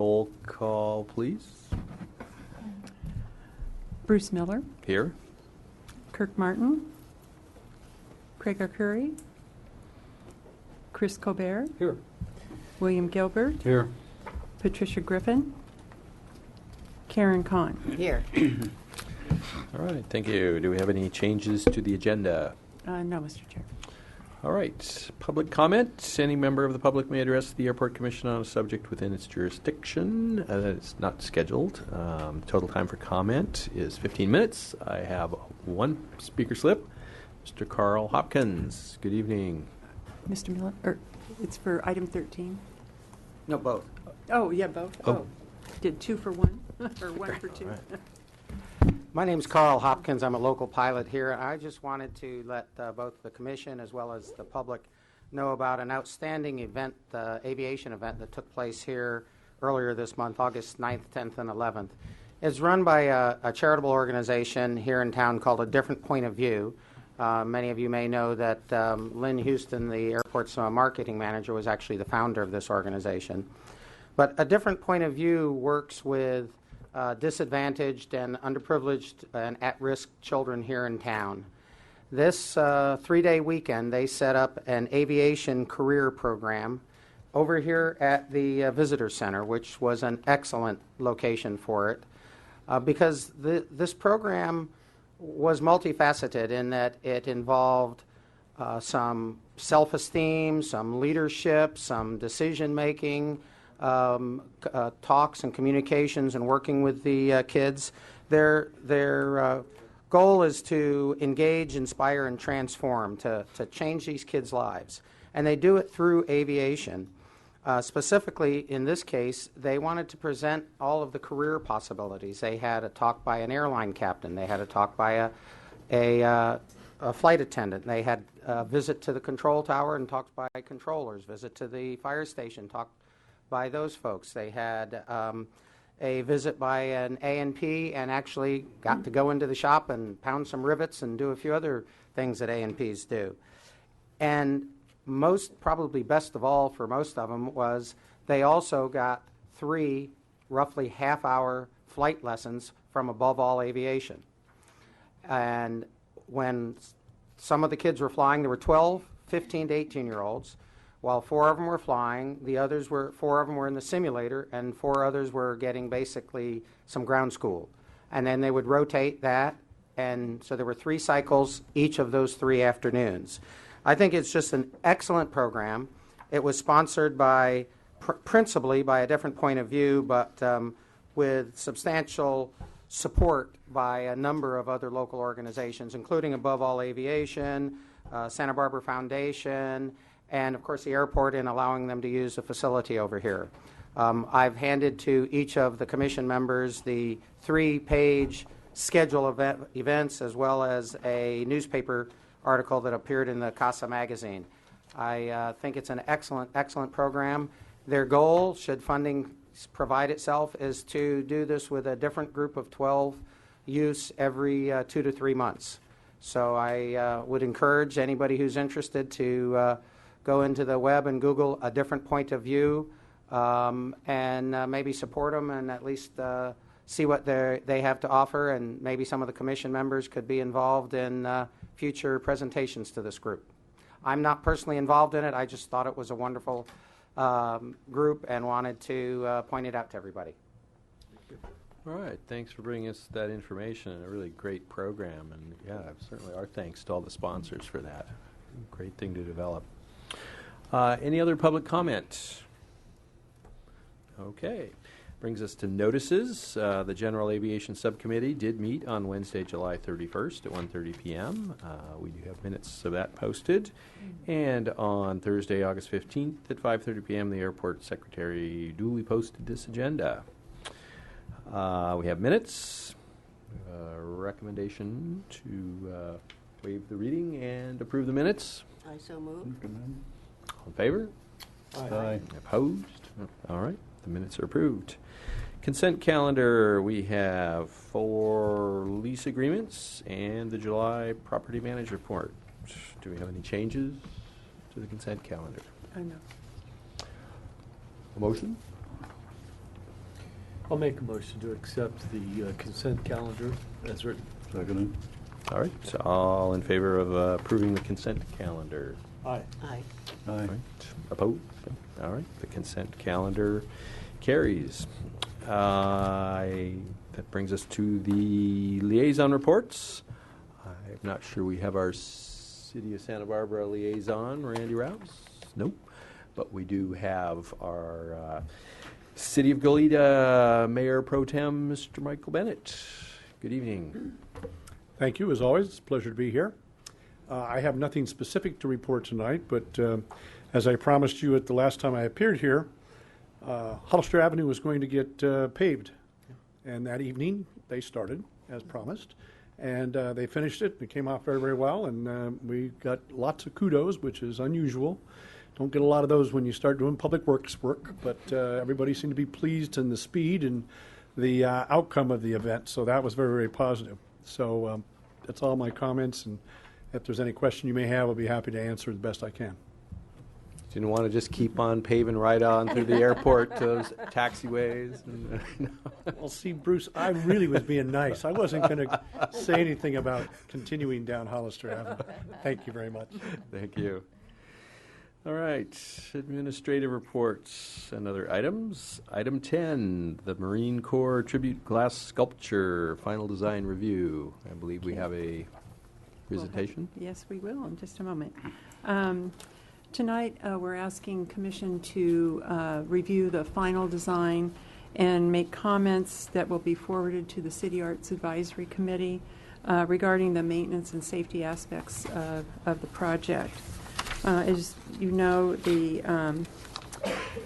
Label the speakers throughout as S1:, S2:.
S1: Roll call, please.
S2: Bruce Miller,
S1: Here.
S2: Kirk Martin, Craig Arcuri, Chris Colbert,
S3: Here.
S2: William Gilbert,
S3: Here.
S2: Patricia Griffin, Karen Kahn.
S4: Here.
S1: All right, thank you. Do we have any changes to the agenda?
S2: No, Mr. Chair.
S1: All right, public comment. Any member of the public may address the Airport Commission on a subject within its jurisdiction. It's not scheduled. Total time for comment is 15 minutes. I have one speaker slip. Mr. Carl Hopkins, good evening.
S2: Mr. Miller, it's for item 13.
S4: No, both.
S2: Oh, yeah, both.
S1: Oh.
S2: Did 2 for 1 or 1 for 2?
S1: All right.
S4: My name's Carl Hopkins. I'm a local pilot here. I just wanted to let both the commission as well as the public know about an outstanding event, aviation event that took place here earlier this month, August 9th, 10th, and 11th. It's run by a charitable organization here in town called A Different Point of View. Many of you may know that Lynn Houston, the airport's marketing manager, was actually the founder of this organization. But A Different Point of View works with disadvantaged and underprivileged and at-risk children here in town. This 3-day weekend, they set up an aviation career program over here at the Visitor Center, which was an excellent location for it, because this program was multifaceted in that it involved some self-esteem, some leadership, some decision-making, talks and communications and working with the kids. Their goal is to engage, inspire, and transform, to change these kids' lives. And they do it through aviation. Specifically, in this case, they wanted to present all of the career possibilities. They had a talk by an airline captain. They had a talk by a flight attendant. They had a visit to the control tower and talks by controllers. Visit to the fire station, talk by those folks. They had a visit by an A&P and actually got to go into the shop and pound some rivets and do a few other things that A&Ps do. And most, probably best of all for most of them, was they also got 3 roughly half-hour flight lessons from Above All Aviation. And when some of the kids were flying, there were 12, 15 to 18-year-olds. While 4 of them were flying, 4 of them were in the simulator, and 4 others were getting basically some ground school. And then they would rotate that, and so there were 3 cycles each of those 3 afternoons. I think it's just an excellent program. It was sponsored by, principally by A Different Point of View, but with substantial support by a number of other local organizations, including Above All Aviation, Santa Barbara Foundation, and of course the airport in allowing them to use the facility over here. I've handed to each of the commission members the 3-page schedule of events as well as a newspaper article that appeared in the CASA magazine. I think it's an excellent, excellent program. Their goal, should funding provide itself, is to do this with a different group of 12 youths every 2 to 3 months. So I would encourage anybody who's interested to go into the web and Google A Different Point of View and maybe support them and at least see what they have to offer, and maybe some of the commission members could be involved in future presentations to this group. I'm not personally involved in it. I just thought it was a wonderful group and wanted to point it out to everybody.
S1: All right, thanks for bringing us that information. A really great program, and yeah, certainly our thanks to all the sponsors for that. Great thing to develop. Any other public comment? Okay. Brings us to notices. The General Aviation Subcommittee did meet on Wednesday, July 31st at 1:30 p.m. We do have minutes of that posted. And on Thursday, August 15th at 5:30 p.m., the airport secretary duly posted this agenda. We have minutes. Recommendation to waive the reading and approve the minutes.
S5: I so move.
S1: All in favor?
S3: Aye.
S1: Opposed? All right. The minutes are approved. Consent calendar, we have 4 lease agreements and the July property manager report. Do we have any changes to the consent calendar?
S2: I know.
S1: A motion?
S3: I'll make a motion to accept the consent calendar as written.
S5: Seconded.
S1: All right, so all in favor of approving the consent calendar?
S3: Aye.
S5: Aye.
S1: All right, opposed? All right, the consent calendar carries. That brings us to the liaison reports. I'm not sure we have our City of Santa Barbara liaison, Randy Rouse. Nope. But we do have our City of Goleta Mayor Pro Tem, Mr. Michael Bennett. Good evening.
S6: Thank you. As always, it's a pleasure to be here. I have nothing specific to report tonight, but as I promised you at the last time I appeared here, Hollister Avenue was going to get paved. And that evening, they started, as promised. And they finished it. It came off very, very well. And we got lots of kudos, which is unusual. Don't get a lot of those when you start doing public works work. But everybody seemed to be pleased in the speed and the outcome of the event. So that was very, very positive. So that's all my comments. And if there's any question you may have, I'll be happy to answer the best I can.
S1: Didn't want to just keep on paving right on through the airport to those taxiways. No.
S6: Well, see, Bruce, I really was being nice. I wasn't going to say anything about continuing down Hollister Avenue. Thank you very much.
S1: Thank you. All right, administrative reports and other items. Item 10, the Marine Corps Tribute Glass Sculpture Final Design Review. I believe we have a presentation.
S2: Yes, we will in just a moment. Tonight, we're asking Commission to review the final design and make comments that will be forwarded to the City Arts Advisory Committee regarding the maintenance and safety aspects of the project. As you know, the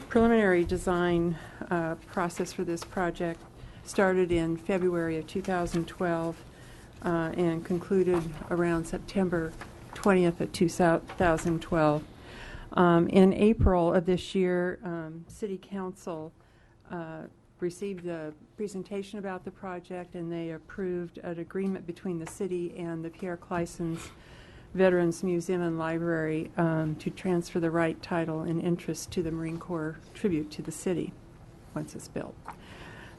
S2: preliminary design process for this project started in February of 2012 and concluded around September 20th of 2012. In April of this year, City Council received a presentation about the project, and they approved an agreement between the city and the Pierre Clysons Veterans Museum and Library to transfer the right, title, and interest to the Marine Corps tribute to the city once it's built.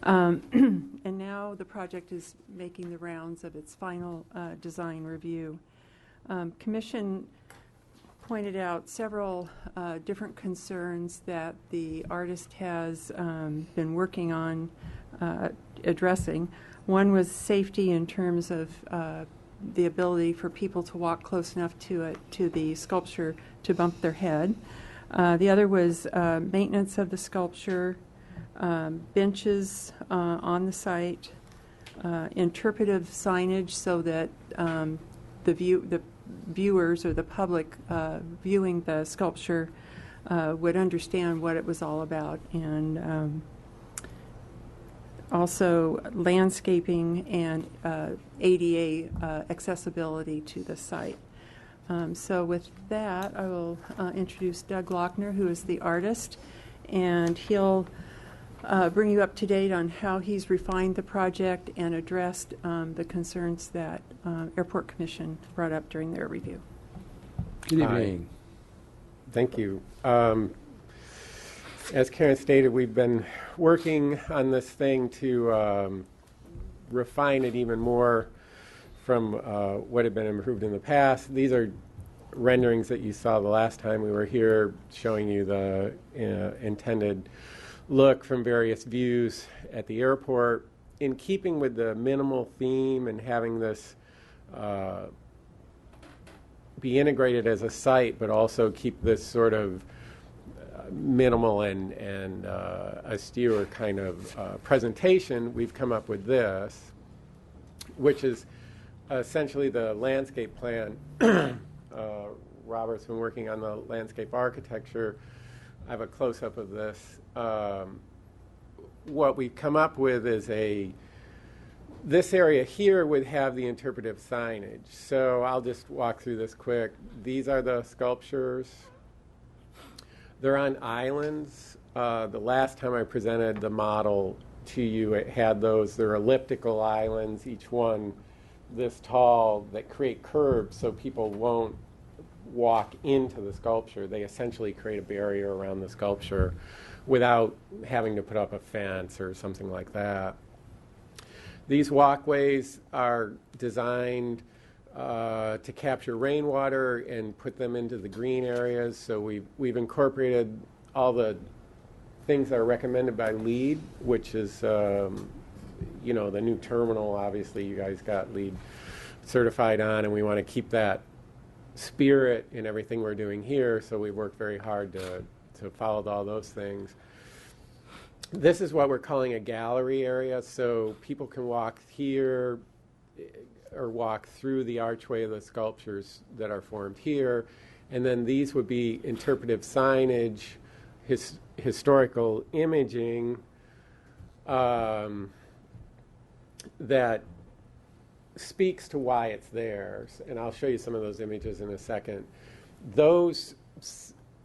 S2: And now the project is making the rounds of its final design review. Commission pointed out several different concerns that the artist has been working on addressing. One was safety in terms of the ability for people to walk close enough to the sculpture to bump their head. The other was maintenance of the sculpture, benches on the site, interpretive signage so that the viewers or the public viewing the sculpture would understand what it was all about, and also landscaping and ADA accessibility to the site. So with that, I will introduce Doug Lochner, who is the artist, and he'll bring you up to date on how he's refined the project and addressed the concerns that Airport Commission brought up during their review.
S1: Good evening.
S7: Thank you. As Karen stated, we've been working on this thing to refine it even more from what had been improved in the past. These are renderings that you saw the last time we were here, showing you the intended look from various views at the airport, in keeping with the minimal theme and having this be integrated as a site, but also keep this sort of minimal and austere kind of presentation. We've come up with this, which is essentially the landscape plan. Robert's been working on the landscape architecture. I have a close-up of this. What we've come up with is this area here would have the interpretive signage. So I'll just walk through this quick. These are the sculptures. They're on islands. The last time I presented the model to you, it had those. They're elliptical islands, each one this tall, that create curbs so people won't walk into the sculpture. They essentially create a barrier around the sculpture without having to put up a fence or something like that. These walkways are designed to capture rainwater and put them into the green areas. So we've incorporated all the things that are recommended by LEED, which is the new terminal. Obviously, you guys got LEED certified on, and we want to keep that spirit in everything we're doing here. So we work very hard to follow all those things. This is what we're calling a gallery area, so people can walk here or walk through the archway of the sculptures that are formed here. And then these would be interpretive signage, historical imaging that speaks to why it's there. And I'll show you some of those images in a second. Those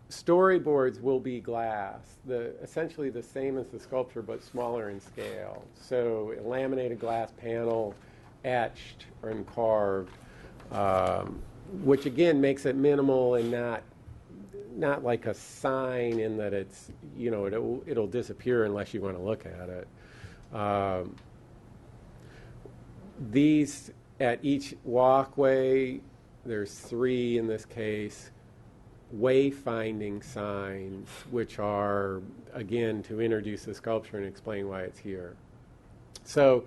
S7: storyboards will be glass, essentially the same as the sculpture, but smaller in scale. So a laminated glass panel, etched and carved, which again makes it minimal and not like a sign in that it's, it'll disappear unless you want to look at it. These, at each walkway, there's 3 in this case, wayfinding signs, which are, again, to introduce the sculpture and explain why it's here. So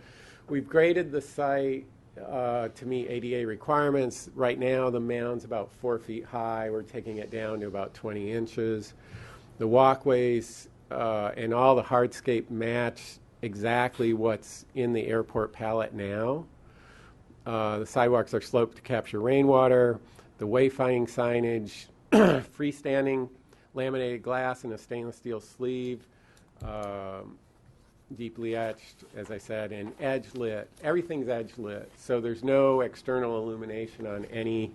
S7: we've graded the site to meet ADA requirements. Right now, the mound's about 4 feet high. We're taking it down to about 20 inches. The walkways and all the hardscape match exactly what's in the airport palette now. The sidewalks are sloped to capture rainwater. The wayfinding signage, freestanding laminated glass in a stainless steel sleeve, deeply etched, as I said, and edge lit. Everything's edge lit, so there's no external illumination on any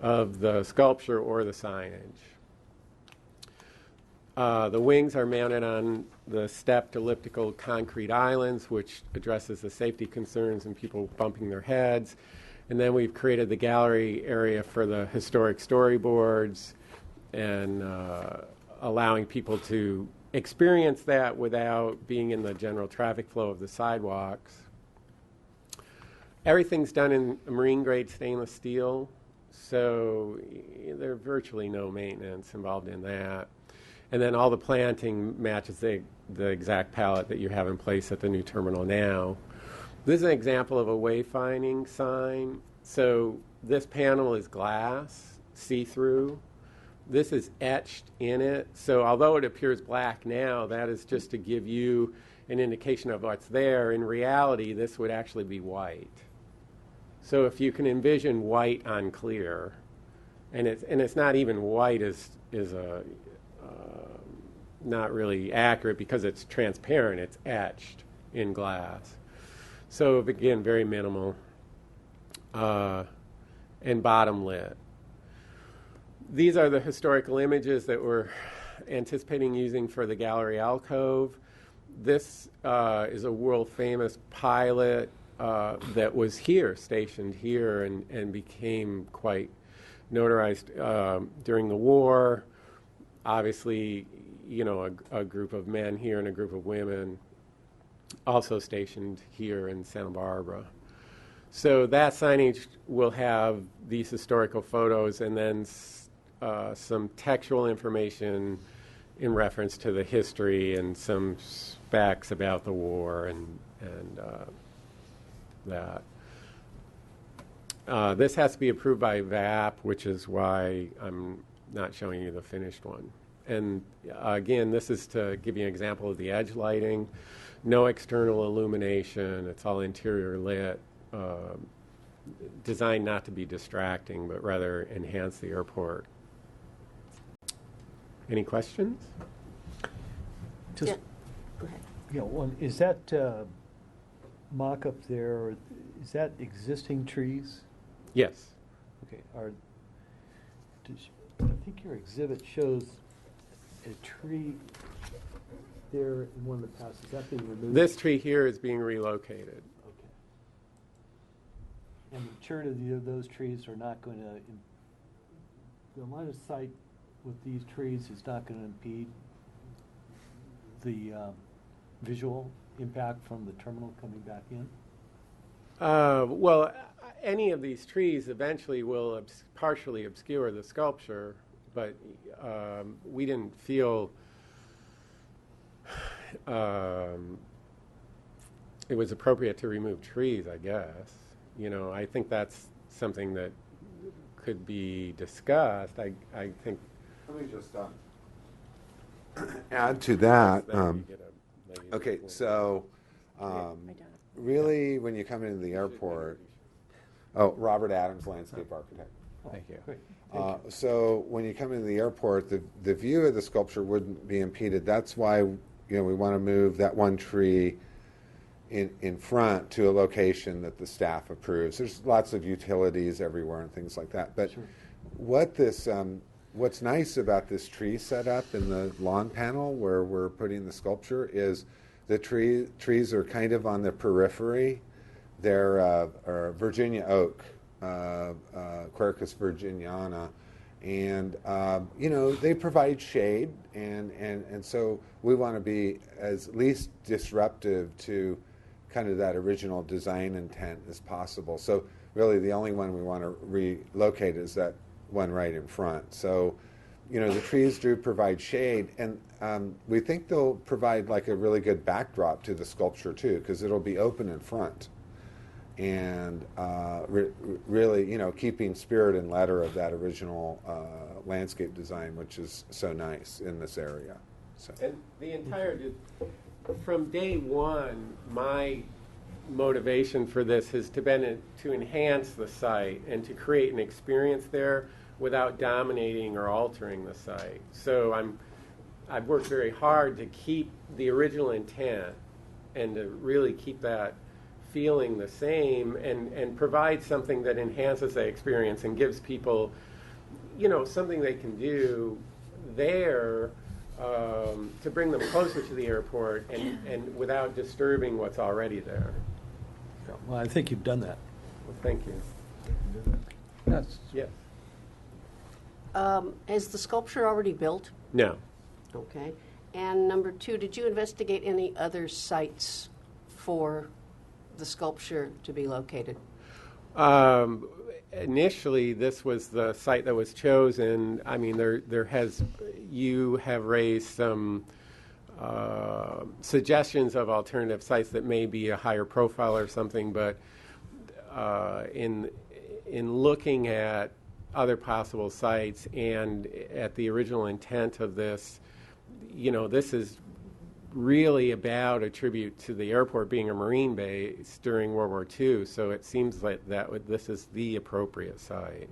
S7: of the sculpture or the signage. The wings are mounted on the stepped elliptical concrete islands, which addresses the safety concerns and people bumping their heads. And then we've created the gallery area for the historic storyboards and allowing people to experience that without being in the general traffic flow of the sidewalks. Everything's done in marine grade stainless steel, so there's virtually no maintenance involved in that. And then all the planting matches the exact palette that you have in place at the new terminal now. This is an example of a wayfinding sign. So this panel is glass, see-through. This is etched in it. So although it appears black now, that is just to give you an indication of what's there. In reality, this would actually be white. So if you can envision white on clear, and it's not even white is not really accurate because it's transparent. It's etched in glass. So again, very minimal and bottom lit. These are the historical images that we're anticipating using for the gallery alcove. This is a world famous pilot that was here, stationed here, and became quite notarized during the war. Obviously, a group of men here and a group of women also stationed here in Santa Barbara. So that signage will have these historical photos and then some textual information in reference to the history and some facts about the war and that. This has to be approved by VAP, which is why I'm not showing you the finished one. And again, this is to give you an example of the edge lighting. No external illumination. It's all interior lit. Designed not to be distracting, but rather enhance the airport. Any questions?
S3: Just,
S5: Yeah. Go ahead.
S3: one, is that mock-up there, or is that existing trees?
S7: Yes.
S3: Okay, I think your exhibit shows a tree there in one of the passes. Is that being removed?
S7: This tree here is being relocated.
S3: Okay. And the maturity of those trees are not going to, the line of sight with these trees is not going to impede the visual impact from the terminal coming back in?
S7: Well, any of these trees eventually will partially obscure the sculpture, but we didn't feel it was appropriate to remove trees, I guess. You know, I think that's something that could be discussed. I think.
S5: Let me just add to that. Okay,
S7: so
S5: so really, when you come into the airport, Robert Adams, landscape architect.
S1: Thank you.
S3: Great.
S5: So when you come into the airport, the view of the sculpture wouldn't be impeded. That's why we want to move that one tree in front to a location that the staff approves. There's lots of utilities everywhere and things like that. But
S3: Sure.
S5: what's nice about this tree setup in the lawn panel where we're putting the sculpture is the trees are kind of on the periphery. They're are Virginia oak, Quercus virginiana, and they provide shade, and so we want to be as least disruptive to kind of that original design intent as possible. So really the only one we want to relocate is that one right in front. So the trees do provide shade, and we think they'll provide like a really good backdrop to the sculpture too, because it'll be open in front, and really keeping spirit and letter of that original landscape design, which is so nice in this area. So.
S7: And the entire, from day one, my motivation for this has been to enhance the site and to create an experience there without dominating or altering the site. So I've worked very hard to keep the original intent and to really keep that feeling the same and provide something that enhances the experience and gives people, something they can do there to bring them closer to the airport and without disturbing what's already there.
S3: Well, I think you've done that.
S7: Well, thank you.
S1: That's
S7: Yes.
S8: Is the sculpture already built?
S7: No.
S8: Okay. And number two, did you investigate any other sites for the sculpture to be located?
S7: Initially, this was the site that was chosen. I mean, you have raised some suggestions of alternative sites that may be a higher profile or something, but in looking at other possible sites and at the original intent of this, this is really about a tribute to the airport being a Marine base during World War II. So it seems like this is the appropriate site.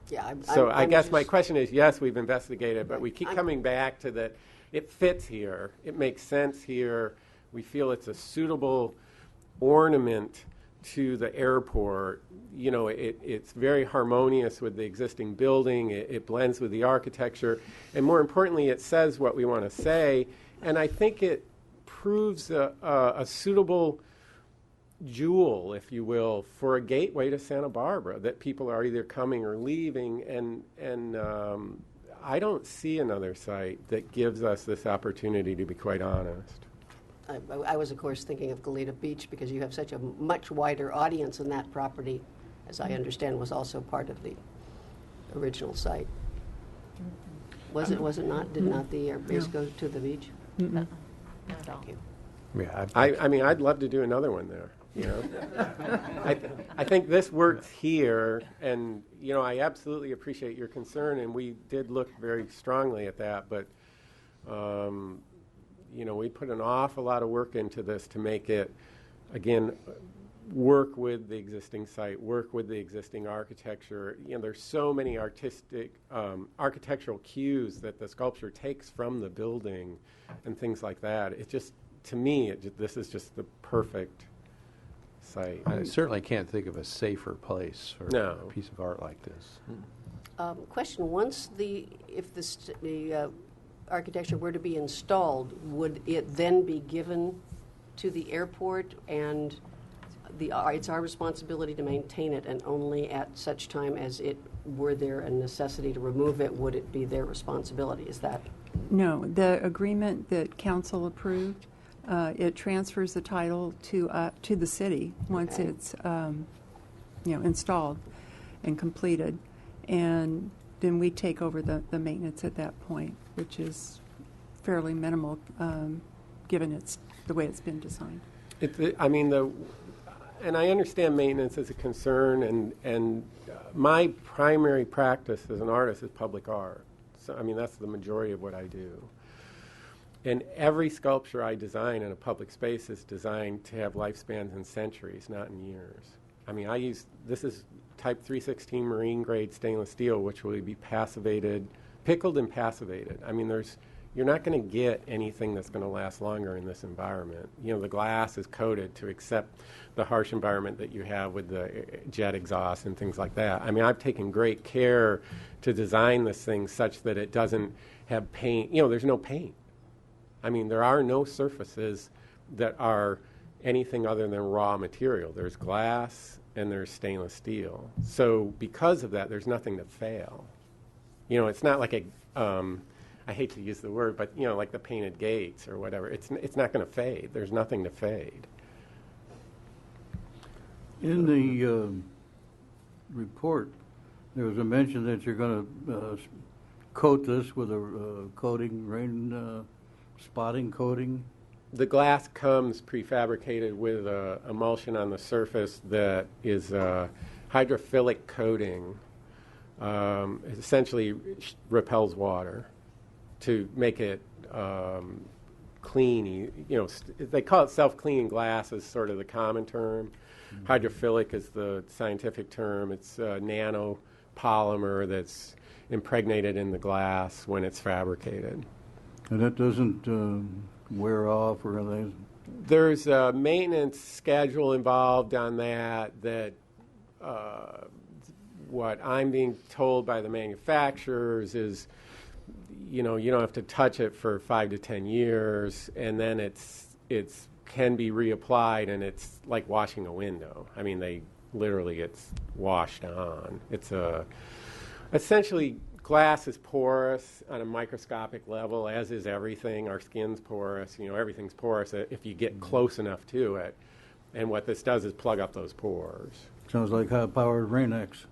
S8: Yeah.
S7: I guess my question is, yes, we've investigated, but we keep coming back to that. It fits here. It makes sense here. We feel it's a suitable ornament to the airport. It's very harmonious with the existing building. It blends with the architecture. And more importantly, it says what we want to say. And I think it proves a suitable jewel, if you will, for a gateway to Santa Barbara that people are either coming or leaving. And I don't see another site that gives us this opportunity, to be quite honest.
S8: I was, of course, thinking of Goleta Beach because you have such a much wider audience in that property, as I understand, was also part of the original site. Was it not? Did not the air base go to the beach?
S9: Not at all.
S8: Thank you.
S1: Yeah,
S7: I mean, I'd love to do another one there. I think this works here, and I absolutely appreciate your concern, and we did look very strongly at that. But we put an awful lot of work into this to make it, again, work with the existing site, work with the existing architecture. There's so many architectural cues that the sculpture takes from the building and things like that. It just, to me, this is just the perfect site.
S1: I certainly can't think of a safer place for
S7: No.
S1: a piece of art like this.
S8: Question: if the architecture were to be installed, would it then be given to the airport, and it's our responsibility to maintain it, and only at such time as were there a necessity to remove it, would it be their responsibility? Is that
S2: No, the agreement that council approved, it transfers the title to the city once
S8: Okay.
S2: it's, installed and completed. And then we take over the maintenance at that point, which is fairly minimal, given the way it's been designed.
S7: I mean, and I understand maintenance is a concern, and my primary practice as an artist is public art. So, I mean, that's the majority of what I do. And every sculpture I design in a public space is designed to have lifespans in centuries, not in years. I mean, this is type 316 marine grade stainless steel, which will be passivated, pickled and passivated. I mean, you're not going to get anything that's going to last longer in this environment. You know, the glass is coated to accept the harsh environment that you have with the jet exhaust and things like that. I mean, I've taken great care to design this thing such that it doesn't have paint. You know, there's no paint. I mean, there are no surfaces that are anything other than raw material. There's glass and there's stainless steel. So because of that, there's nothing to fail. You know, it's not like I hate to use the word, but, you know, like the painted gates or whatever. It's not going to fade. There's nothing to fade.
S9: In the report, there was a mention that you're going to coat this with a coating, rain spotting coating.
S7: The glass comes prefabricated with an emulsion on the surface that is a hydrophilic coating. It essentially repels water to make it clean. You know, they call it self-cleaning glass is sort of the common term. Mm-hmm. Hydrophilic is the scientific term. It's a nanopolymer that's impregnated in the glass when it's fabricated.
S9: And it doesn't wear off or anything?
S7: There's a maintenance schedule involved on that what I'm being told by the manufacturers is, you know, you don't have to touch it for 5 to 10 years, and then it's can be reapplied, and it's like washing a window. I mean, it's washed on. It's essentially glass is porous on a microscopic level, as is everything. Our skin's porous. You know, everything's porous if you get close enough to it. And what this does is plug up those pores.
S9: Sounds like high-powered Rain-X.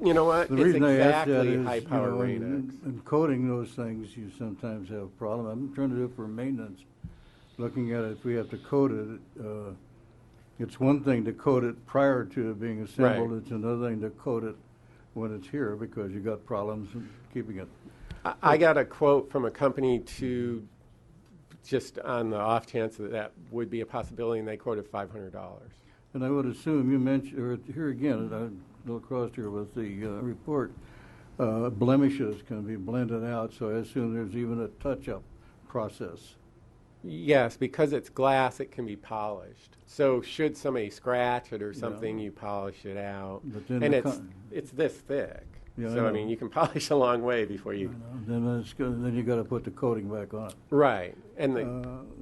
S7: You know what?
S9: The
S7: It's
S9: reason I ask that
S7: exactly
S9: is,
S7: high-powered
S9: in coating those things, you sometimes have a problem. I'm trying to do it for maintenance. Looking at it, if we have to coat it, it's one thing to coat it prior to it being assembled.
S7: Right.
S9: It's another thing to coat it when it's here because you got problems in keeping it.
S7: I got a quote from a company to just on the off chance that would be a possibility, and they quoted $500.
S9: And I would assume you mentioned, or here again, I go across here with the report, blemishes can be blended out, so I assume there's even a touch-up process.
S7: Yes, because it's glass, it can be polished. So should somebody scratch it or something, you polish it out.
S9: But then
S7: And
S9: the
S7: it's this thick.
S9: Yeah, I
S7: So, I
S9: know.
S7: mean, you can polish a long way before you...
S9: Then you got to put the coating back on it.
S7: Right. And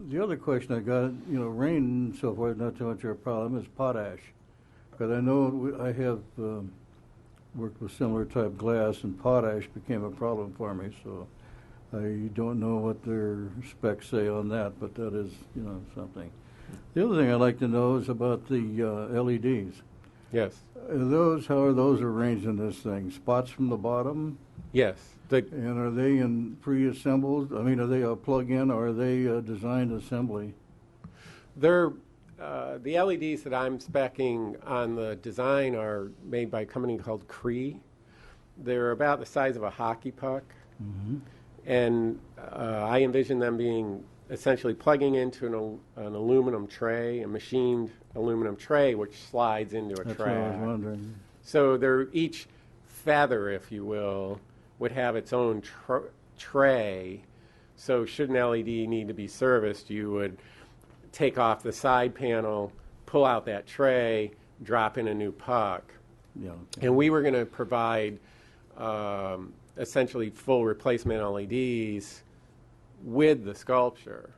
S9: The other question I got, you know, rain and so forth, not too much of a problem, is potash. Because I know I have worked with similar type glass, and potash became a problem for me, so I don't know what their specs say on that, but that is, you know, something. The other thing I'd like to know is about the LEDs.
S7: yes.
S9: How are those arranged in this thing? Spots from the bottom?
S7: Yes.
S9: And are they in pre-assembled? I mean, are they a plug-in or are they a designed assembly?
S7: They're, the LEDs that I'm speccing on the design are made by a company called Cree. They're about the size of a hockey puck.
S9: Mm-hmm.
S7: And I envision them being essentially plugging into an aluminum tray, a machined aluminum tray, which slides into a
S9: That's
S7: track.
S9: what I was wondering.
S7: So each feather, if you will, would have its own tray. So should an LED need to be serviced, you would take off the side panel, pull out that tray, drop in a new puck.
S9: Yeah.
S7: And we were going to provide essentially full replacement LEDs with the sculpture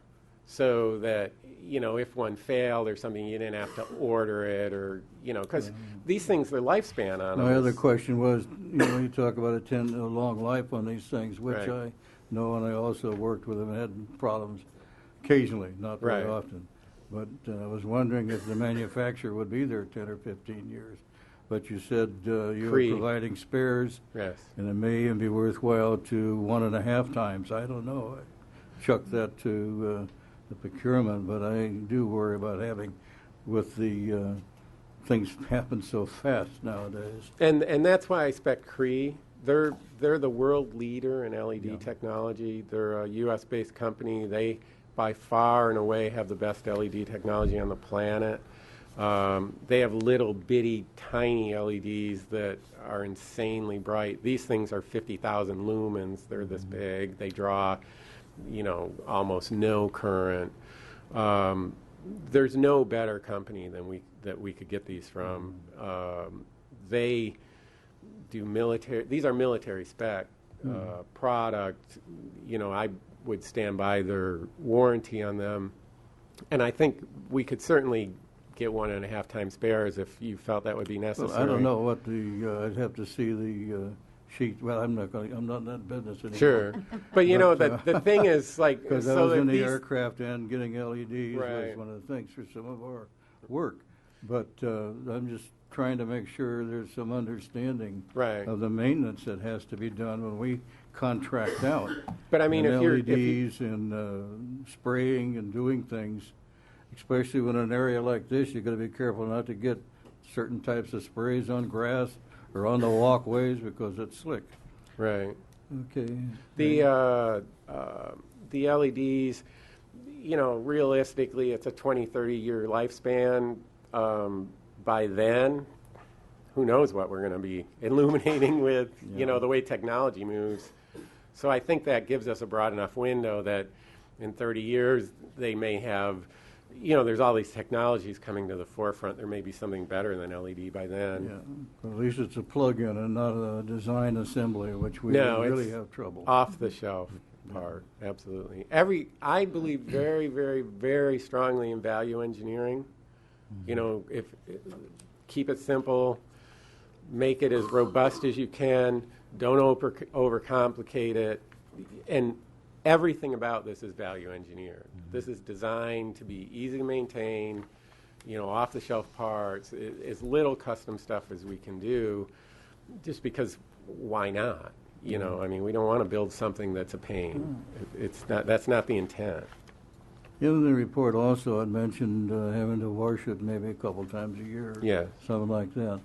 S7: so that, you know, if one failed or something, you didn't have to order it or, you know, because these things, their lifespan on them.
S9: My other
S7: is-
S9: question was, you know, you talk about a long life on these things, which
S7: Right.
S9: I know, and I also worked with them and had problems occasionally, not very
S7: Right.
S9: often. But I was wondering if the manufacturer would be there 10 or 15 years. But you said you
S7: Free.
S9: were providing spares,
S7: Yes.
S9: and it may even be worthwhile to 1.5 times. I don't know. I chuck that to the procurement, but I do worry about having, with the things happen so fast nowadays.
S7: And that's why I spec Cree. They're the world leader in LED
S9: Yeah.
S7: technology. They're a U.S.-based company. They, by far and away, have the best LED technology on the planet. They have little bitty tiny LEDs that are insanely bright. These things are 50,000 lumens. They're this big. They draw, almost no current. There's no better company that we could get these from. They do military. These are military spec product. I would stand by their warranty on them, and I think we could certainly get 1.5 times spares if you felt that would be necessary.
S9: Well, I don't know what I'd have to see the sheet. Well, I'm not in that business anymore.
S7: Sure, but the thing is, like,
S9: Because I
S7: so
S9: was
S7: that
S9: in the
S7: these,
S9: aircraft and getting LEDs
S7: Right.
S9: was one of the things for some of our work. But I'm just trying to make sure there's some understanding
S7: Right.
S9: of the maintenance that has to be done when we contract out.
S7: But I mean,
S9: and
S7: if you're
S9: LEDs and spraying and doing things, especially when in an area like this, you got to be careful not to get certain types of sprays on grass or on the walkways because it's slick.
S7: right.
S9: Okay.
S7: The LEDs, realistically, it's a 20, 30-year lifespan. By then, who knows what we're going to be illuminating with, the way technology moves. So I think that gives us a broad enough window that in 30 years, they may have, there's all these technologies coming to the forefront. There may be something better than LED by then.
S9: Yeah, at least it's a plug-in and not a design assembly, which we
S7: No,
S9: really
S7: it's
S9: have trouble.
S7: Off-the-shelf part, absolutely. I believe very, very, very strongly in value engineering. If keep it simple, make it as robust as you can. Don't overcomplicate it, and everything about this is value engineered. This is designed to be easy to maintain, off-the-shelf parts, as little custom stuff as we can do, just because why not? We don't want to build something that's a pain. That's not the intent.
S9: In the report also, it mentioned having to wash it maybe a couple times a year.
S7: Yeah.
S9: Something like that.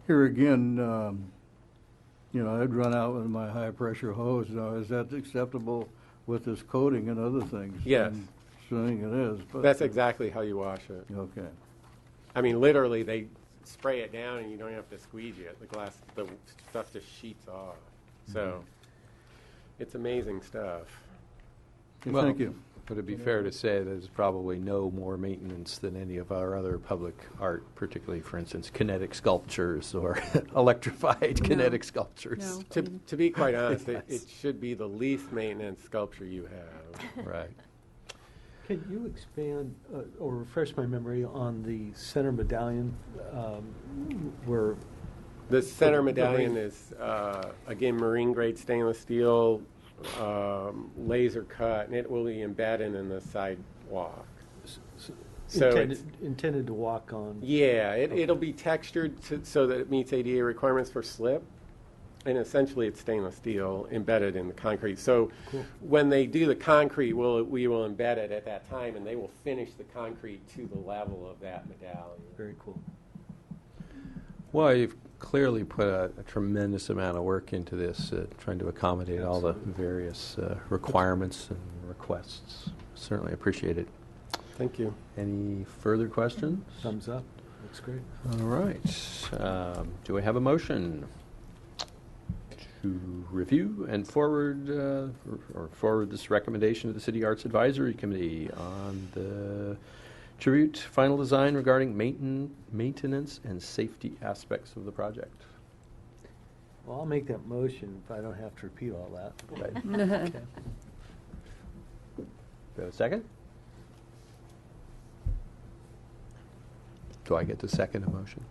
S9: Here again, I'd run out with my high-pressure hose. Now, is that acceptable with this coating and other things?
S7: Yes.
S9: I'm assuming it is. But
S7: That's exactly how you wash it.
S9: Okay.
S7: I mean, literally, they spray it down and you don't have to squeegee it. The stuff just sheets off. So, it's amazing stuff.
S9: Okay,
S1: Well,
S9: thank you.
S1: Would it be fair to say there's probably no more maintenance than any of our other public art, particularly, for instance, kinetic sculptures or electrified kinetic sculptures?
S2: No.
S7: To be quite honest,
S1: Yes.
S7: it should be the least maintenance sculpture you have.
S1: Right.
S3: Can you expand or refresh my memory on the center medallion where
S7: The center
S3: The
S7: medallion
S3: ring-
S7: is, again, marine-grade stainless steel, laser cut, and it will be embedded in the sidewalk. So
S3: intended to walk on?
S7: Yeah, it'll be textured so that it meets ADA requirements for slip, and essentially it's stainless steel embedded in the concrete. So
S3: Cool.
S7: when they do the concrete, we will embed it at that time, and they will finish the concrete to the level of that medallion.
S3: Very cool.
S1: Well, you've clearly put a tremendous amount of work into this, trying to accommodate all the various requirements and requests. Certainly appreciate it.
S7: Thank you.
S1: Any further questions?
S3: Thumbs up. Looks great.
S1: All right. Do I have a motion to review and forward this recommendation to the City Arts Advisory Committee on the tribute final design regarding maintenance and safety aspects of the project?
S3: Well, I'll make that motion if I don't have to repeat all that.
S1: Okay.
S3: Okay.
S1: Do you have a second? Do I get to second a motion?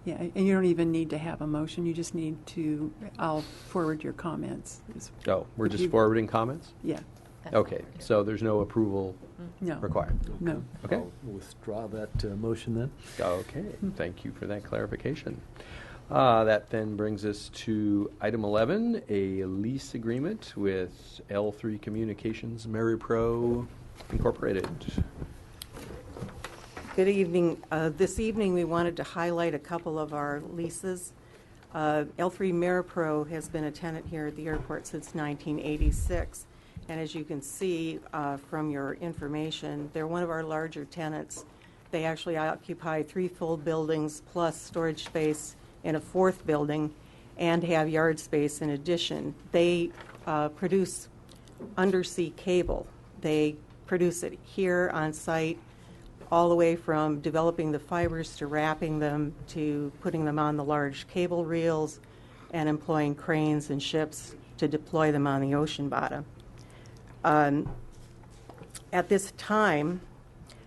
S2: Yeah, and you don't even need to have a motion, you just need to, I'll forward your comments.
S1: Oh, we're
S2: If
S1: just
S2: you-
S1: forwarding comments?
S2: Yeah,
S1: Okay, so there's no approval
S2: no.
S1: required?
S2: No.
S1: Okay.
S3: I'll withdraw that motion then.
S1: Okay, thank you for that clarification. That then brings us to item 11, a lease agreement with L3 Communications MeriPro Incorporated.
S10: Good evening. This evening, we wanted to highlight a couple of our leases. L3 MeriPro has been a tenant here at the airport since 1986. And as you can see from your information, they're one of our larger tenants. They actually occupy 3 full buildings plus storage space in a 4th building and have yard space in addition. They produce undersea cable. They produce it here on site, all the way from developing the fibers to wrapping them to putting them on the large cable reels and employing cranes and ships to deploy them on the ocean bottom. At this time,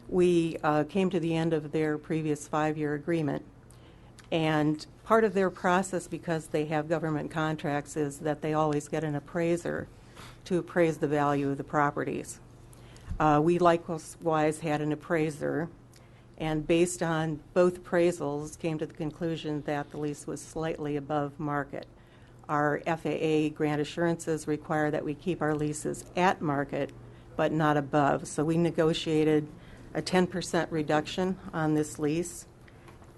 S10: we came to the end of their previous 5-year agreement, and part of their process, because they have government contracts, is that they always get an appraiser to appraise the value of the properties. We likewise had an appraiser, and based on both appraisals, came to the conclusion that the lease was slightly above market. Our FAA grant assurances require that we keep our leases at market, but not above. So we negotiated a 10% reduction on this lease,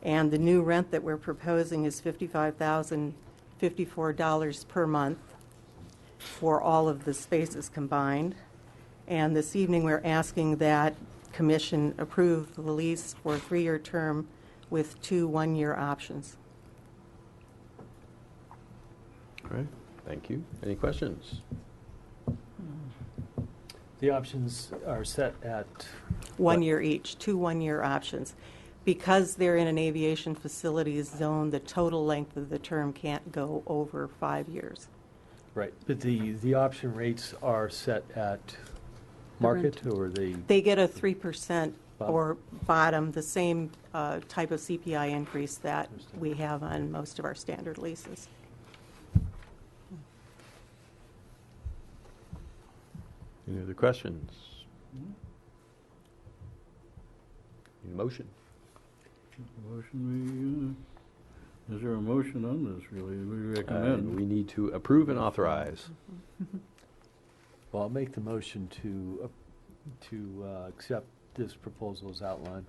S10: and the new rent that we're proposing is $55,054 per month for all of the spaces combined. And this evening, we're asking that Commission approve the lease for a 3-year term with 2 one-year options.
S1: All right, thank you. Any questions?
S3: The options are set at
S10: 1 year each, 2 one-year options. Because they're in an aviation facilities zone, the total length of the term can't go over 5 years.
S3: right, but the option rates are set at market, or
S10: They get a 3%
S3: Bottom.
S10: or bottom, the same type of CPI increase that
S3: Understand.
S10: we have on most of our standard leases.
S1: Any other questions? Need a motion?
S9: Motion, is there a motion on this, really? We recommend.
S1: We need to approve and authorize.
S3: Well, I'll make the motion to accept this proposal as outlined,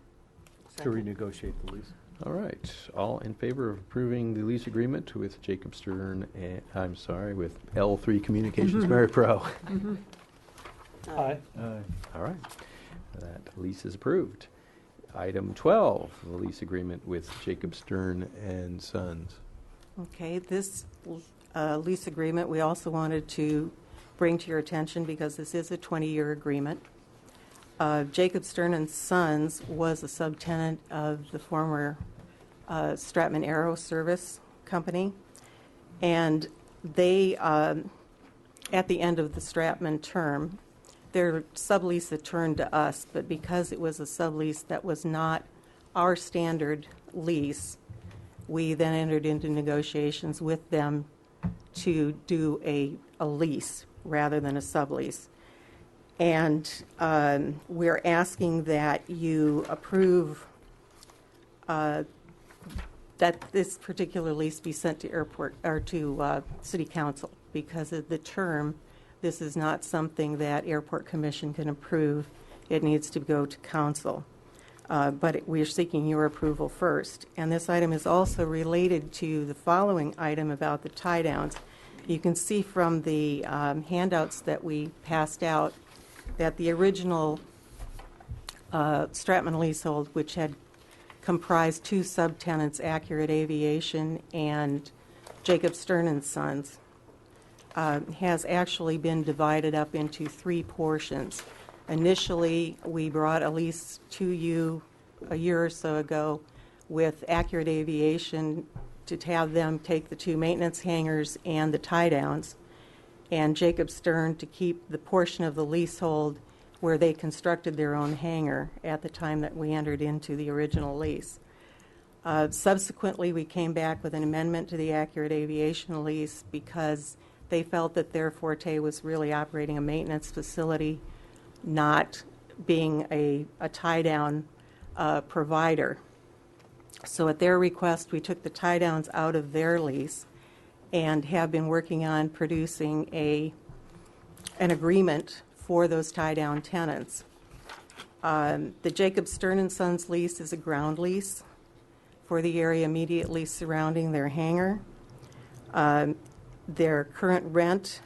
S3: to
S10: Second.
S3: renegotiate the lease.
S1: All right, all in favor of approving the lease agreement with Jacob Stern, with L3 Communications MeriPro?
S3: Aye.
S9: Aye.
S1: All right, that lease is approved. Item 12, the lease agreement with Jacob Stern and Sons.
S10: Okay, this lease agreement, we also wanted to bring to your attention because this is a 20-year agreement. Jacob Stern and Sons was a subtenant of the former Stratman Aero Service Company, and they, at the end of the Stratman term, their sublease had turned to us, but because it was a sublease that was not our standard lease, we then entered into negotiations with them to do a lease rather than a sublease. And we're asking that you approve that this particular lease be sent to airport or to City Council, because of the term. This is not something that Airport Commission can approve. It needs to go to Council. But we're seeking your approval first. And this item is also related to the following item about the tie-downs. You can see from the handouts that we passed out that the original Stratman leasehold, which had comprised 2 subtenants, Accurate Aviation and Jacob Stern and Sons, has actually been divided up into 3 portions. Initially, we brought a lease to you a year or so ago with Accurate Aviation to have them take the 2 maintenance hangars and the tie-downs, and Jacob Stern to keep the portion of the leasehold where they constructed their own hangar at the time that we entered into the original lease. Subsequently, we came back with an amendment to the Accurate Aviation lease because they felt that their forte was really operating a maintenance facility, not being a tie-down provider. So at their request, we took the tie-downs out of their lease and have been working on producing an agreement for those tie-down tenants. The Jacob Stern & Sons lease is a ground lease for the area immediately surrounding their hangar. Their current rent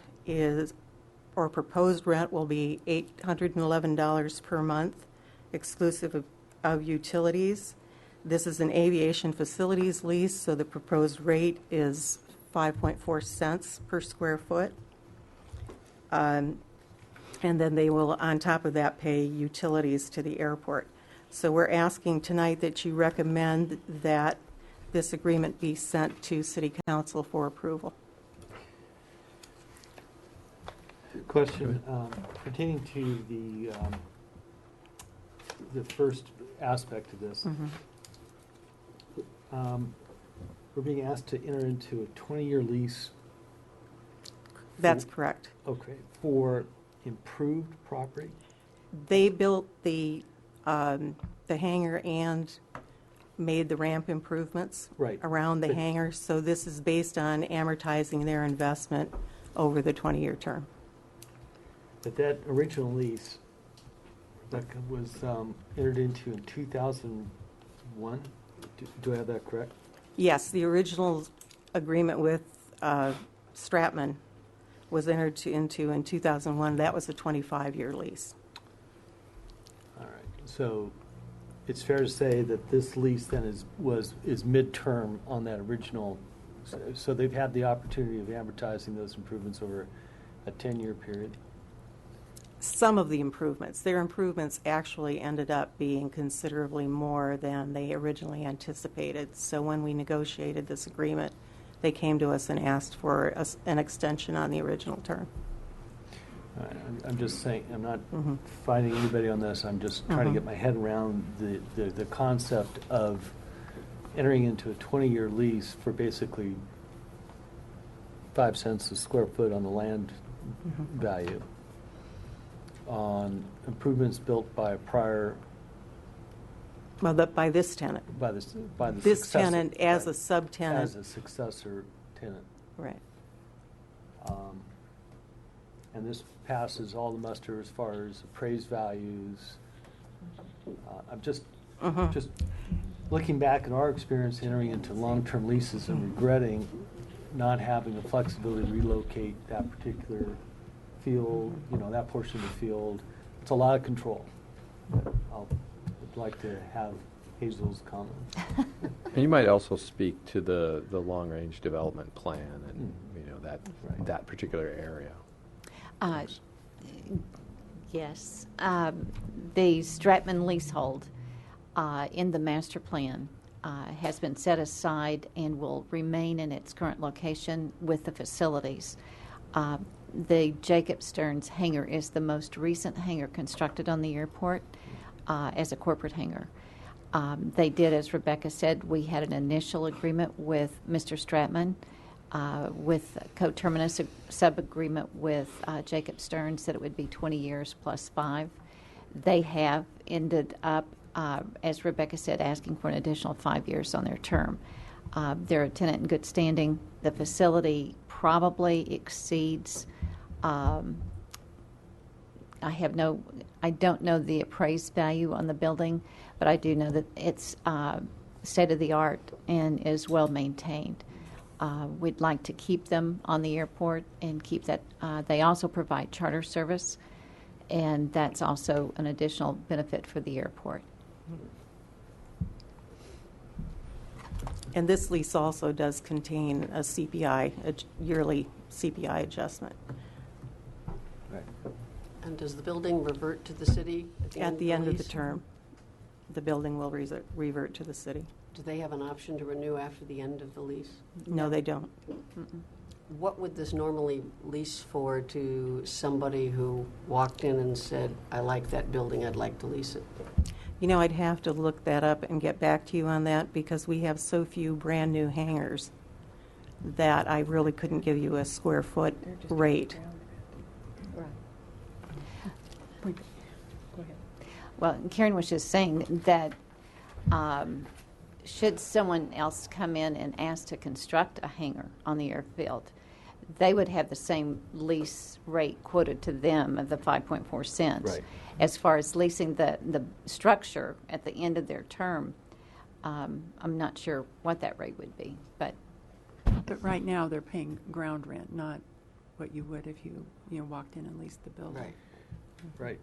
S10: or proposed rent will be $811 per month, exclusive of utilities. This is an aviation facilities lease, so the proposed rate is 5.4 cents per square foot. And then they will, on top of that, pay utilities to the airport. So we're asking tonight that you recommend that this agreement be sent to City Council for approval.
S3: Question pertaining to the first aspect of this. We're being asked to enter into a 20-year lease.
S10: That's correct.
S3: Okay, for improved property?
S10: They built the hangar and made the ramp improvements
S3: Right.
S10: around the
S3: But-
S10: hangar. So this is based on amortizing their investment over the 20-year term.
S3: But that original lease, Rebecca, was entered into in 2001? Do I have that correct?
S10: Yes, the original agreement with Stratman was entered into in 2001. That was a 25-year lease.
S3: All right. So it's fair to say that this lease then is midterm on that original. So they've had the opportunity of amortizing those improvements over a 10-year period.
S10: Some of the improvements. Their improvements actually ended up being considerably more than they originally anticipated. So when we negotiated this agreement, they came to us and asked for an extension on the original term.
S3: I'm just saying, I'm not fighting anybody on this. I'm just trying to get my head around the concept of entering into a 20-year lease for basically 5 cents a square foot on the land value on improvements built by a prior,
S10: Well, by this tenant.
S3: by the
S10: This
S3: successor,
S10: tenant as a
S3: right,
S10: subtenant.
S3: as a successor tenant.
S10: Right.
S3: And this passes all the muster as far as appraised values. I'm just looking back at our experience entering into long-term leases and regretting not having the flexibility to relocate that particular field, that portion of the field. It's a lot of control. I'd like to have Hazel's comments.
S1: And you might also speak to the long-range development plan and, that particular area.
S11: Yes. The Stratman leasehold in the master plan has been set aside and will remain in its current location with the facilities. The Jacob Stearns hangar is the most recent hangar constructed on the airport as a corporate hangar. They did, as Rebecca said, we had an initial agreement with Mr. Stratman with coterminous sub-agreement with Jacob Stearns that it would be 20 years plus 5. They have ended up, as Rebecca said, asking for an additional 5 years on their term. They're a tenant in good standing. The facility probably exceeds, I don't know the appraised value on the building, but I do know that it's state-of-the-art and is well maintained. We'd like to keep them on the airport and keep that. They also provide charter service, and that's also an additional benefit for the airport.
S10: And this lease also does contain a CPI, a yearly CPI adjustment.
S3: Right.
S8: And does the building revert to the city
S10: At the end of the
S8: lease?
S10: term, the building will revert to the city.
S8: Do they have an option to renew after the end of the lease?
S10: No, they don't.
S8: What would this normally lease for to somebody who walked in and said, I like that building, I'd like to lease it?
S10: You know, I'd have to look that up and get back to you on that because we have so few brand-new hangars that I really couldn't give you a square foot rate.
S11: Well, Karen was just saying that should someone else come in and ask to construct a hangar on the airfield, they would have the same lease rate quoted to them of the 5.4 cents.
S3: Right.
S11: As far as leasing the structure at the end of their term, I'm not sure what that rate would be, but
S2: But right now, they're paying ground rent, not what you would if you walked in and leased the building.
S3: Right.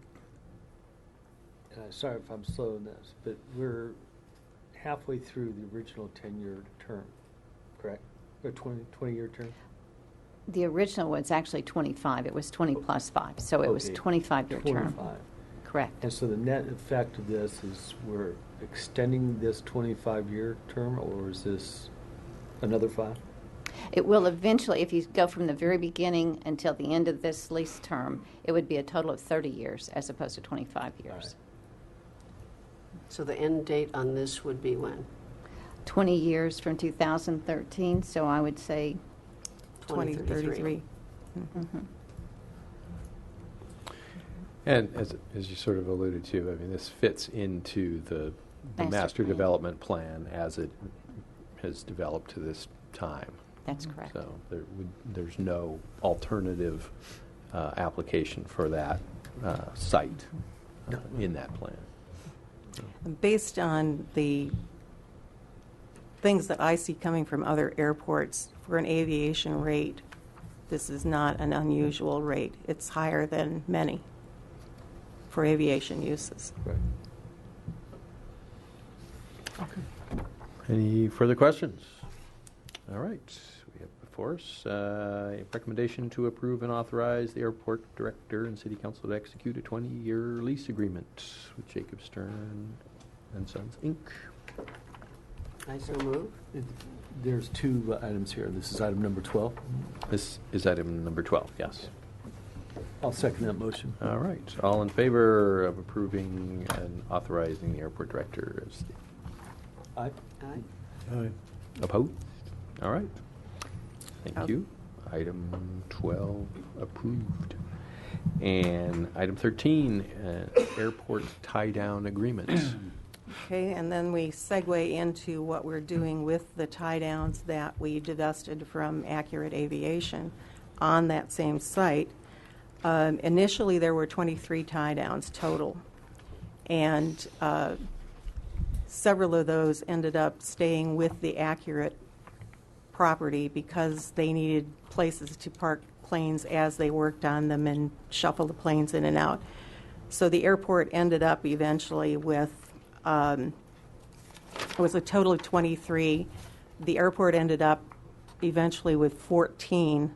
S3: Sorry if I'm slow in this, but we're halfway through the original 10-year term, correct? Or 20-year term?
S11: the original was actually 25. It was 20 plus 5, so it was
S3: Okay.
S11: 25-year term.
S3: 25.
S11: Correct.
S3: And so the net effect of this is we're extending this 25-year term, or is this another 5?
S11: It will eventually, if you go from the very beginning until the end of this lease term, it would be a total of 30 years as opposed to 25 years.
S3: Right.
S8: So the end date on this would be when?
S11: 20 years from 2013, so I would say
S10: 2033.
S1: And as you sort of alluded to, I mean, this fits into the master
S11: plan.
S1: development plan as it has developed to this time.
S11: that's correct.
S1: So there's no alternative application for that site in that plan.
S10: Based on the things that I see coming from other airports, for an aviation rate, this is not an unusual rate. It's higher than many for aviation uses.
S3: Right.
S1: Any further questions? All right. We have before us a recommendation to approve and authorize the airport director and city council to execute a 20-year lease agreement with Jacob Stern and Sons, Inc.
S8: I so move.
S3: There's two items here. This is item number 12.
S1: This is item number 12, yes.
S3: I'll second that motion.
S1: All right. All in favor of approving and authorizing the airport director as
S3: Aye.
S8: Aye.
S1: opposed? All right. Thank
S10: Oh.
S1: you. Item 12 approved. And item 13, airport tie-down agreement.
S10: Okay, and then we segue into what we're doing with the tie-downs that we divested from Accurate Aviation on that same site. Initially, there were 23 tie-downs total, and several of those ended up staying with the Accurate property because they needed places to park planes as they worked on them and shuffle the planes in and out. So the airport ended up eventually with it was a total of 23. The airport ended up eventually with 14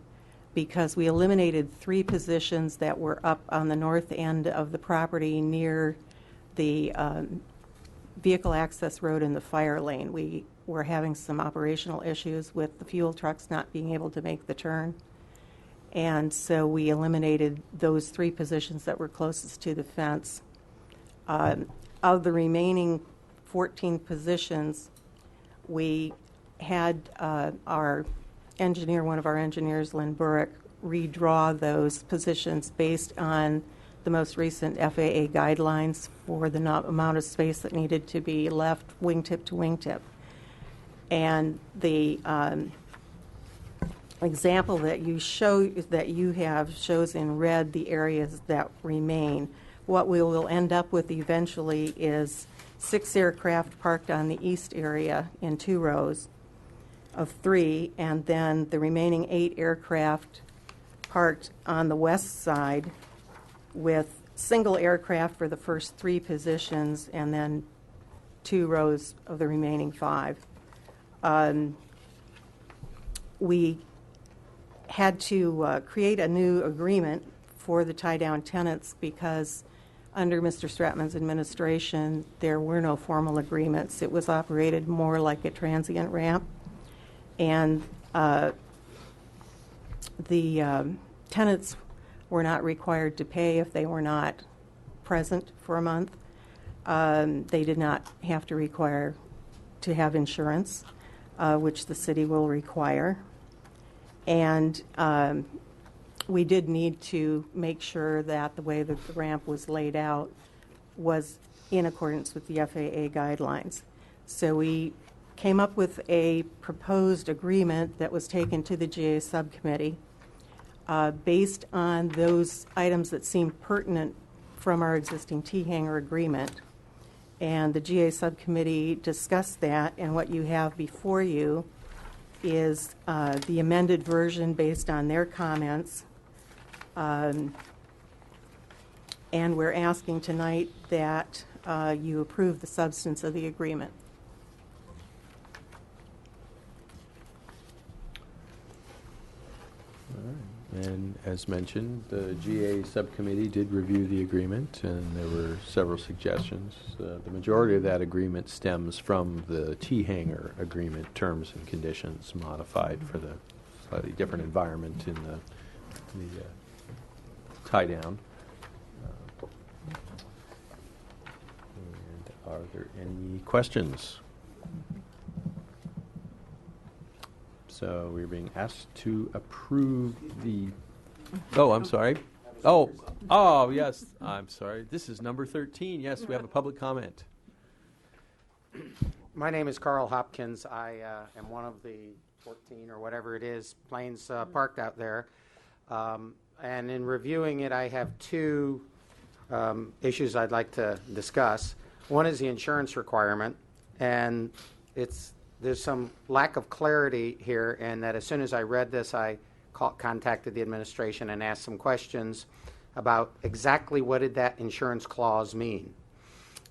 S10: because we eliminated 3 positions that were up on the north end of the property near the vehicle access road and the fire lane. We were having some operational issues with the fuel trucks not being able to make the turn. And so we eliminated those 3 positions that were closest to the fence. Of the remaining 14 positions, we had our engineer, one of our engineers, Lynn Burrick, redraw those positions based on the most recent FAA guidelines for the amount of space that needed to be left wingtip to wingtip. And the example that you have shows in red the areas that remain. What we will end up with eventually is 6 aircraft parked on the east area in 2 rows of 3, and then the remaining 8 aircraft parked on the west side with single aircraft for the first 3 positions and then 2 rows of the remaining 5. We had to create a new agreement for the tie-down tenants because under Mr. Stratman's administration, there were no formal agreements. It was operated more like a transient ramp. And the tenants were not required to pay if they were not present for a month. They did not have to require to have insurance, which the city will require. And we did need to make sure that the way that the ramp was laid out was in accordance with the FAA guidelines. So we came up with a proposed agreement that was taken to the GA subcommittee based on those items that seemed pertinent from our existing T-hanger agreement. And the GA subcommittee discussed that, and what you have before you is the amended version based on their comments. And we're asking tonight that you approve the substance of the agreement.
S1: And as mentioned, the GA subcommittee did review the agreement, and there were several suggestions. The majority of that agreement stems from the T-hanger agreement terms and conditions modified for the slightly different environment in the tie-down. And are there any questions? So we're being asked to approve the, oh, I'm sorry. Oh, yes, I'm sorry. This is number 13. Yes, we have a public comment.
S4: My name is Carl Hopkins. I am one of the 14 or whatever it is planes parked out there. And in reviewing it, I have two issues I'd like to discuss. One is the insurance requirement, and there's some lack of clarity here, and that as soon as I read this, I contacted the administration and asked some questions about exactly what did that insurance clause mean.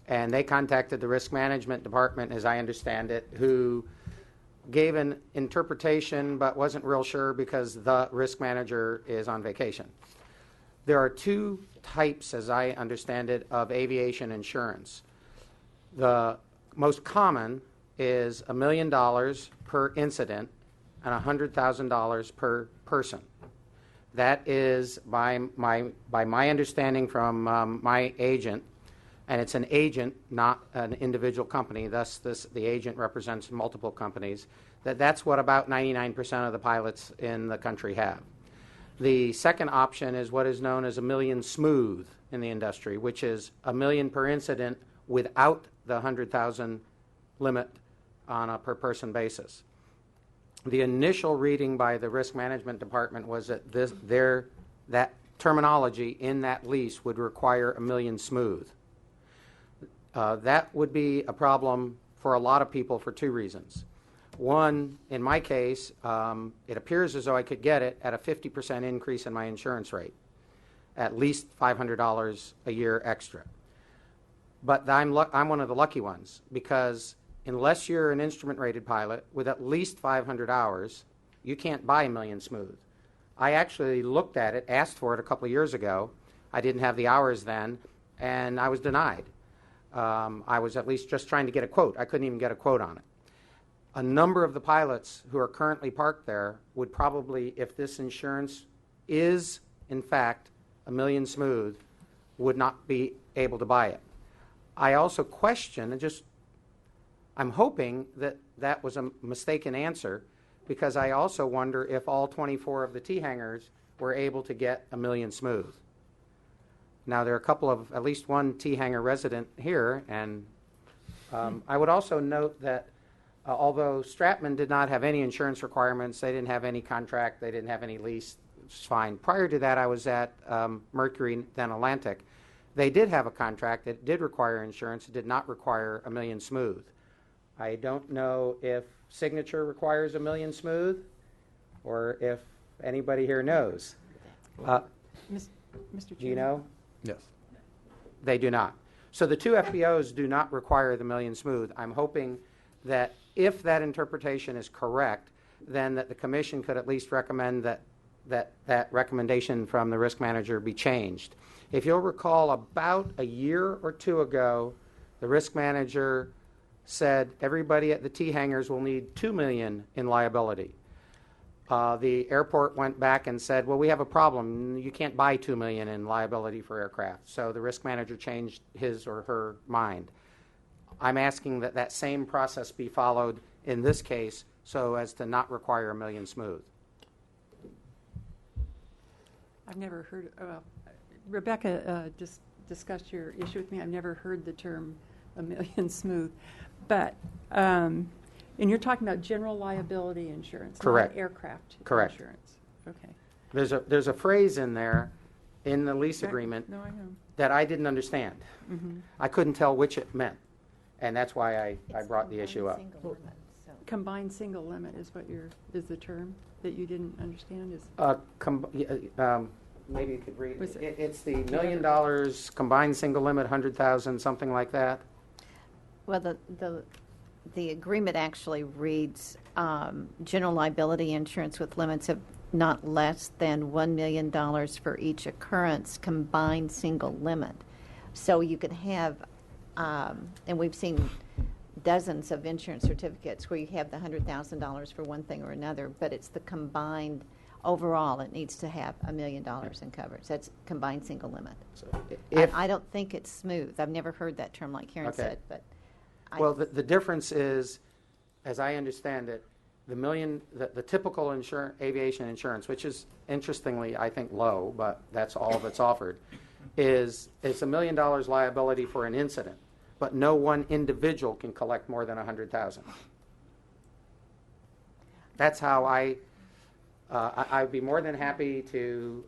S4: And they contacted the risk management department, as I understand it, who gave an interpretation but wasn't real sure because the risk manager is on vacation. There are two types, as I understand it, of aviation insurance. The most common is $1 million per incident and $100,000 per person. That is, by my understanding from my agent, and it's an agent, not an individual company, thus the agent represents multiple companies, that's what about 99% of the pilots in the country have. The second option is what is known as $1 million smooth in the industry, which is $1 million per incident without the 100,000 limit on a per person basis. The initial reading by the risk management department was that that terminology in that lease would require $1 million smooth. That would be a problem for a lot of people for two reasons. One, in my case, it appears as though I could get it at a 50% increase in my insurance rate, at least $500 a year extra. But I'm one of the lucky ones, because unless you're an instrument-rated pilot with at least 500 hours, you can't buy $1 million smooth. I actually looked at it, asked for it a couple of years ago. I didn't have the hours then, and I was denied. I was at least just trying to get a quote. I couldn't even get a quote on it. A number of the pilots who are currently parked there would probably, if this insurance is, in fact, $1 million smooth, would not be able to buy it. I also question, and I'm hoping that that was a mistaken answer, because I also wonder if all 24 of the T-hangers were able to get $1 million smooth. Now, there are a couple of, at least one T-hanger resident here, and I would also note that although Stratman did not have any insurance requirements, they didn't have any contract, they didn't have any lease, it's fine. Prior to that, I was at Mercury, then Atlantic. They did have a contract that did require insurance. It did not require $1 million smooth. I don't know if Signature requires $1 million smooth, or if anybody here knows.
S2: Mr.
S4: Do you know?
S1: Yes.
S4: They do not. So the two FBOs do not require the $1 million smooth. I'm hoping that if that interpretation is correct, then that the commission could at least recommend that recommendation from the risk manager be changed. If you'll recall, about a year or two ago, the risk manager said everybody at the T-hangers will need $2 million in liability. The airport went back and said, well, we have a problem. You can't buy $2 million in liability for aircraft. So the risk manager changed his or her mind. I'm asking that that same process be followed in this case so as to not require $1 million smooth.
S2: I've never heard, Rebecca just discussed your issue with me. I've never heard the term $1 million smooth. But, and you're talking about general liability insurance,
S4: Correct.
S2: not aircraft
S4: Correct.
S2: insurance. Okay.
S4: There's a phrase in there in the lease agreement
S2: No, I know.
S4: that I didn't understand. I couldn't tell which it meant, and that's why I brought the issue up.
S2: Combined single limit is what is the term that you didn't understand?
S4: Maybe you could read
S2: Was
S4: it. It's the $1 million combined single limit, 100,000, something like that.
S11: Well, the agreement actually reads general liability insurance with limits of not less than $1 million for each occurrence, combined single limit. So you could have, and we've seen dozens of insurance certificates where you have the $100,000 for one thing or another, but it's the combined overall. It needs to have $1 million in coverage. That's combined single limit.
S4: So
S11: I don't think it's smooth. I've never heard that term like Karen said, but.
S4: Well, the difference is, as I understand it, the typical aviation insurance, which is interestingly, I think, low, but that's all that's offered, is it's $1 million liability for an incident, but no one individual can collect more than $100,000. That's how I'd be more than happy to,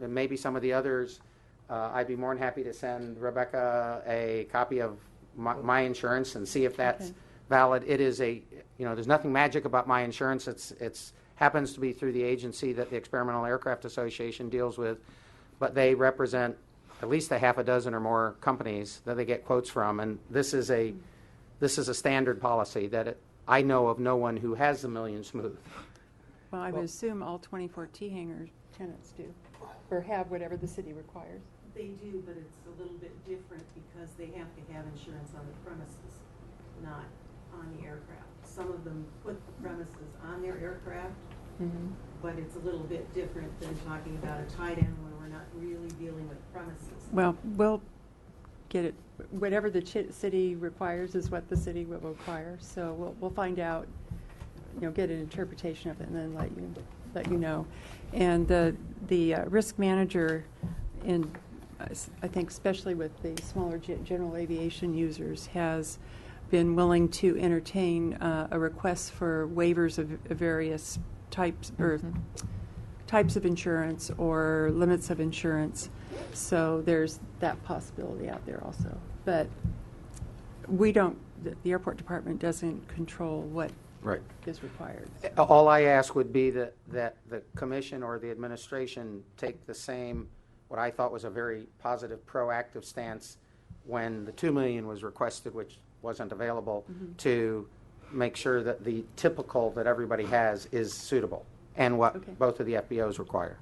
S4: maybe some of the others, I'd be more than happy to send Rebecca a copy of my insurance and see if that's valid. It is there's nothing magic about my insurance. It's happens to be through the agency that the Experimental Aircraft Association deals with, but they represent at least a half a dozen or more companies that they get quotes from, and this is a standard policy that I know of no one who has $1 million smooth.
S2: Well, I would assume all 24 T-hanger tenants do, or have whatever the city requires.
S10: They do, but it's a little bit different because they have to have insurance on the premises, not on the aircraft. Some of them put the premises on their aircraft, but it's a little bit different than talking about a tie-down where we're not really dealing with premises.
S2: Well, we'll get it. Whatever the city requires is what the city will require. So we'll find out, get an interpretation of it, and then let you know. And the risk manager I think especially with the smaller general aviation users, has been willing to entertain a request for waivers of various types or types of insurance or limits of insurance. So there's that possibility out there also. But the airport department doesn't control what is required.
S4: All I ask would be that the commission or the administration take the same, what I thought was a very positive, proactive stance when the $2 million was requested, which wasn't available, to make sure that the typical that everybody has is suitable and what both of the FBOs require.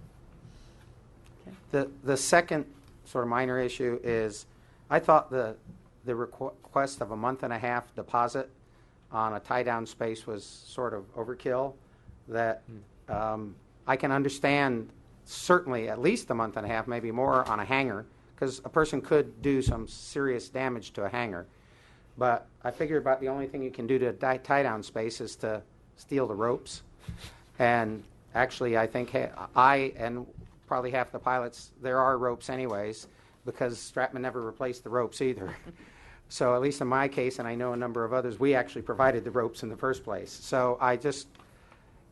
S4: The second sort of minor issue is I thought the request of a month-and-a-half deposit on a tie-down space was sort of overkill. That I can understand certainly at least a month and a half, maybe more, on a hangar, because a person could do some serious damage to a hangar. But I figure about the only thing you can do to a tie-down space is to steal the ropes. And actually, I think I and probably half the pilots, there are ropes anyways, because Stratman never replaced the ropes either. So at least in my case, and I know a number of others, we actually provided the ropes in the first place. So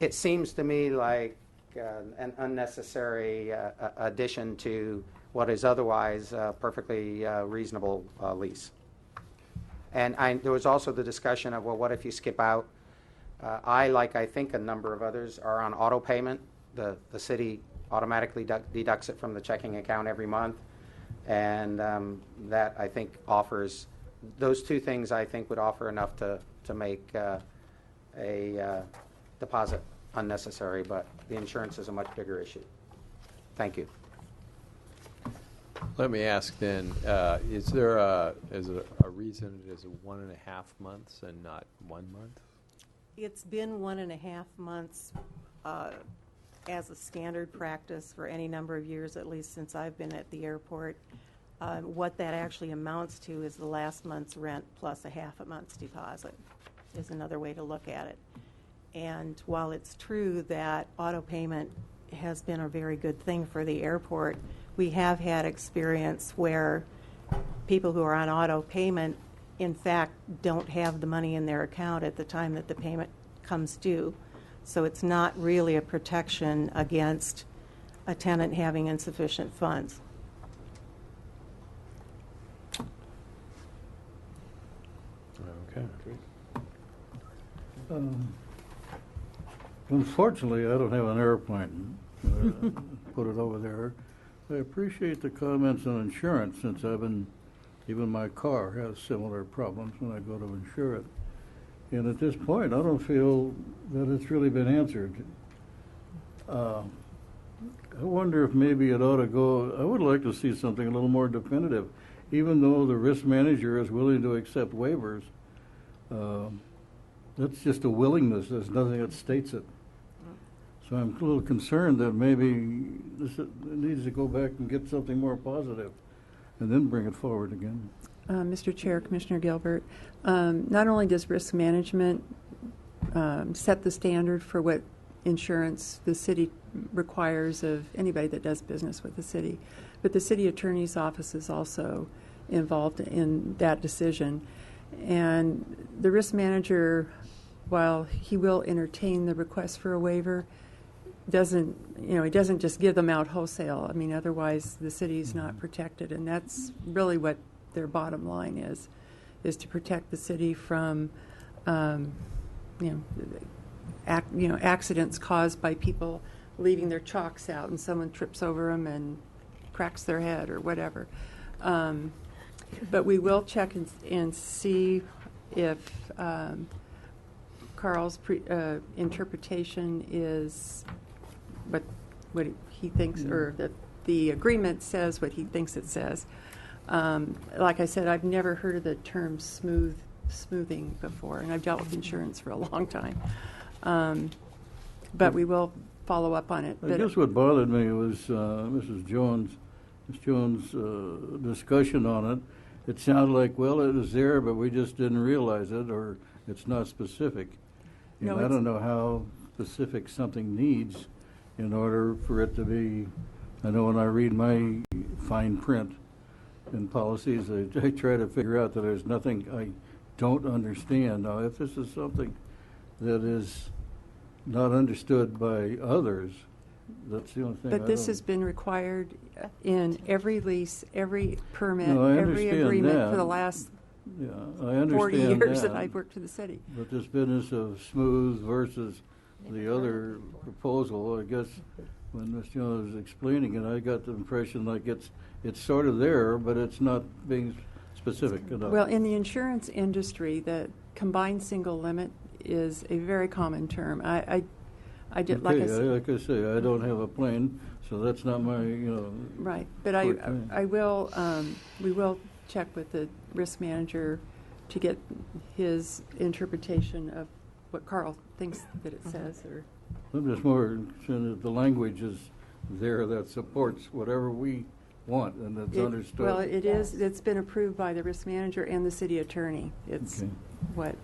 S4: it seems to me like an unnecessary addition to what is otherwise a perfectly reasonable lease. And there was also the discussion of, well, what if you skip out? I think a number of others, are on auto payment. The city automatically deducts it from the checking account every month. And that, I think, offers, those two things, I think, would offer enough to make a deposit unnecessary, but the insurance is a much bigger issue. Thank you.
S1: Let me ask then, is there a reason it is 1.5 months and not 1 month?
S10: It's been 1.5 months as a standard practice for any number of years, at least since I've been at the airport. What that actually amounts to is the last month's rent plus a half a month's deposit is another way to look at it. And while it's true that auto payment has been a very good thing for the airport, we have had experience where people who are on auto payment, in fact, don't have the money in their account at the time that the payment comes due. So it's not really a protection against a tenant having insufficient funds.
S1: Okay.
S9: Unfortunately, I don't have an airplane. Put it over there. I appreciate the comments on insurance, since even my car has similar problems when I go to insure it. And at this point, I don't feel that it's really been answered. I wonder if maybe it ought to go, I would like to see something a little more definitive. Even though the risk manager is willing to accept waivers, that's just a willingness. There's nothing that states it. So I'm a little concerned that maybe it needs to go back and get something more positive and then bring it forward again.
S2: Mr. Chair, Commissioner Gilbert, not only does risk management set the standard for what insurance the city requires of anybody that does business with the city, but the city attorney's office is also involved in that decision. And the risk manager, while he will entertain the request for a waiver, he doesn't just give them out wholesale. I mean, otherwise the city's not protected, and that's really what their bottom line is to protect the city from, accidents caused by people leaving their chalks out and someone trips over them and cracks their head or whatever. But we will check and see if Carl's interpretation is what he thinks, or that the agreement says what he thinks it says. Like I said, I've never heard of the term smoothing before, and I've dealt with insurance for a long time. But we will follow up on it.
S9: I guess what bothered me was Ms. Jones' discussion on it. It sounded like, well, it was there, but we just didn't realize it, or it's not specific. And
S2: No,
S9: I don't know how specific something needs in order for it to be. I know when I read my fine print in policies, I try to figure out that there's nothing I don't understand. Now, if this is something that is not understood by others, that's the only thing.
S2: But this has been required in every lease, every permit,
S9: No, I
S2: every
S9: understand
S2: agreement
S9: that.
S2: for the last
S9: Yeah, I understand
S2: 40 years that
S9: that.
S2: I've worked for the city.
S9: But this business of smooth versus the other proposal, I guess when Ms. Jones was explaining it, I got the impression like it's sort of there, but it's not being specific enough.
S2: Well, in the insurance industry, the combined single limit is a very common term. I did, like I said,
S9: like I say, I don't have a plane, so that's not my,
S2: right. But
S9: quick thing.
S2: we will check with the risk manager to get his interpretation of what Carl thinks that it says. Or
S9: I'm just more concerned that the language is there that supports whatever we want and that's understood.
S2: Well, it is. It's been approved by the risk manager and the city attorney. It's
S9: Okay.
S2: what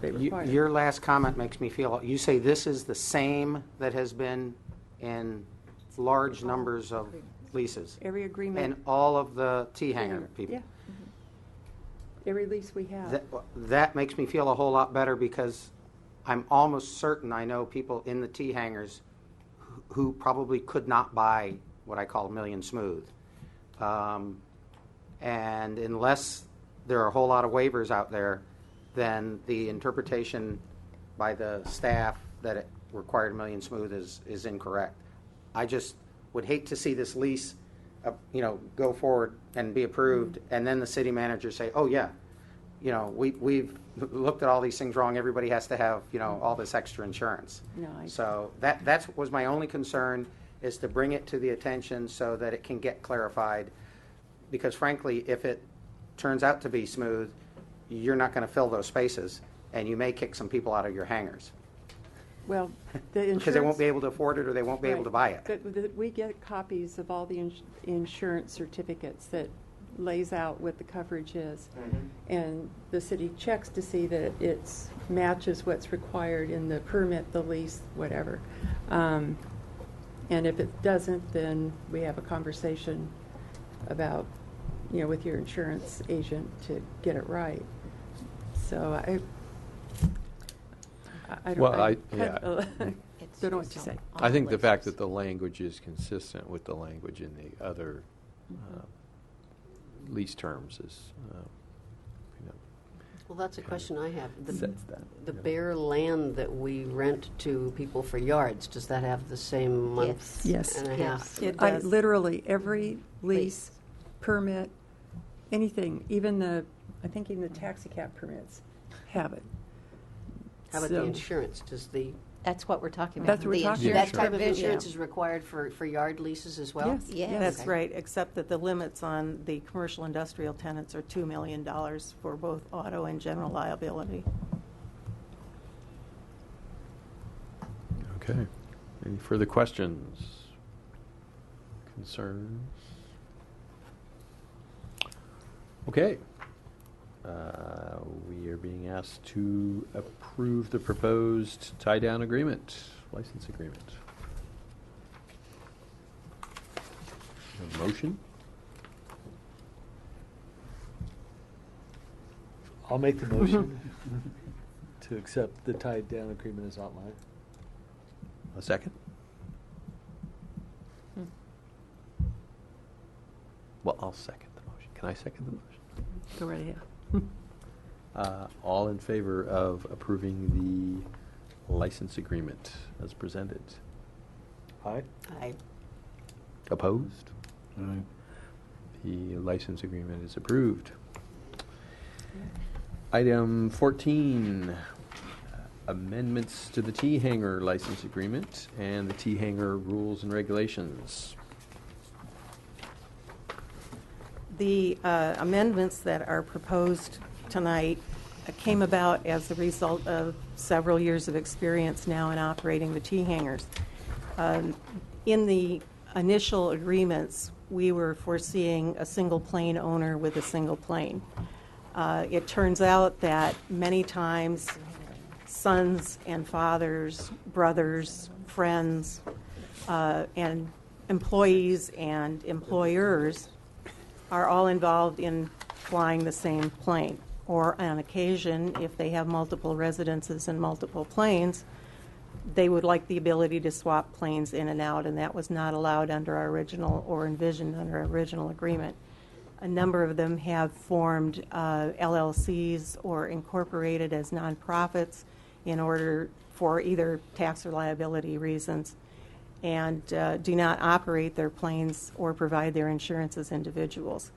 S2: they require.
S4: Your last comment makes me feel, you say this is the same that has been in large numbers of leases.
S2: Every agreement.
S4: And all of the T-hanger people.
S2: Yeah. Every lease we have.
S4: That makes me feel a whole lot better, because I'm almost certain I know people in the T-hangers who probably could not buy what I call a million smooth. And unless there are a whole lot of waivers out there, then the interpretation by the staff that it required a million smooth is incorrect. I just would hate to see this lease go forward and be approved, and then the city manager say, oh yeah, we've looked at all these things wrong, everybody has to have all this extra insurance. So that was my only concern, is to bring it to the attention so that it can get clarified, because frankly, if it turns out to be smooth, you're not going to fill those spaces, and you may kick some people out of your hangars.
S2: Well, the insurance...
S4: Because they won't be able to afford it or they won't be able
S2: Right.
S4: to buy it.
S2: But we get copies of all the insurance certificates that lays out what the coverage is. And the city checks to see that it matches what's required in the permit, the lease, whatever. And if it doesn't, then we have a conversation about, with your insurance agent to get it right. So I don't
S1: Well,
S2: I
S1: yeah.
S11: It's
S2: don't know what
S11: just
S2: to say.
S11: on
S1: I think the fact
S11: lists.
S1: that the language is consistent with the language in the other lease terms is,
S8: Well, that's a question I have.
S1: Sets that,
S8: The
S1: yeah.
S8: bare land that we rent to people for yards, does that have the same month
S2: Yes.
S8: and a
S11: Yes.
S8: half?
S10: It
S2: I
S10: does.
S2: literally, every lease, permit, anything, I think even the taxi cab permits have it.
S8: How about
S2: So-
S8: the insurance? Does
S11: That's what we're talking about.
S2: That's what we're
S11: The
S2: talking
S11: insurance
S8: that type of
S11: provision.
S8: insurance is required for yard leases as well?
S2: Yes.
S11: Yes.
S10: That's
S8: Okay.
S10: right, except that the limits on the commercial industrial tenants are $2 million for both auto and general liability.
S1: Okay. Any further questions? Concerns? Okay. We are being asked to approve the proposed tie-down agreement, license agreement. A motion?
S3: I'll make the motion to accept the tied down agreement as outlined.
S1: A second? Well, I'll second the motion. Can I second the motion?
S2: Go right ahead.
S1: All in favor of approving the license agreement as presented?
S3: Aye?
S8: Aye.
S1: Opposed?
S9: Aye.
S1: The license agreement is approved. Item 14, amendments to the T-Hanger license agreement and the T-Hanger rules and regulations.
S10: The amendments that are proposed tonight came about as the result of several years of experience now in operating the T-hangers. In the initial agreements, we were foreseeing a single plane owner with a single plane. It turns out that many times sons and fathers, brothers, friends, and employees and employers are all involved in flying the same plane. Or on occasion, if they have multiple residences and multiple planes, they would like the ability to swap planes in and out, and that was not allowed under our original or envisioned under our original agreement. A number of them have formed LLCs or incorporated as nonprofits in order for either tax or liability reasons, and do not operate their planes or provide their insurance as individuals.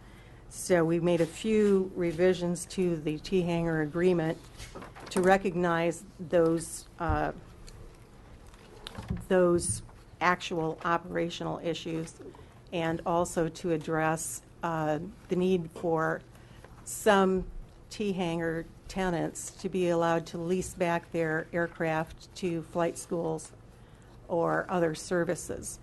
S10: So we made a few revisions to the T-Hanger agreement to recognize those actual operational issues, and also to address the need for some T-Hanger tenants to be allowed to lease back their aircraft to flight schools or other services.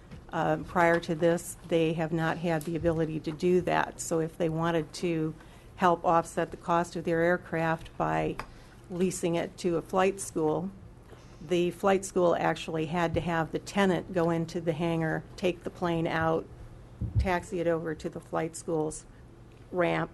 S10: Prior to this, they have not had the ability to do that. So if they wanted to help offset the cost of their aircraft by leasing it to a flight school, the flight school actually had to have the tenant go into the hangar, take the plane out, taxi it over to the flight school's ramp,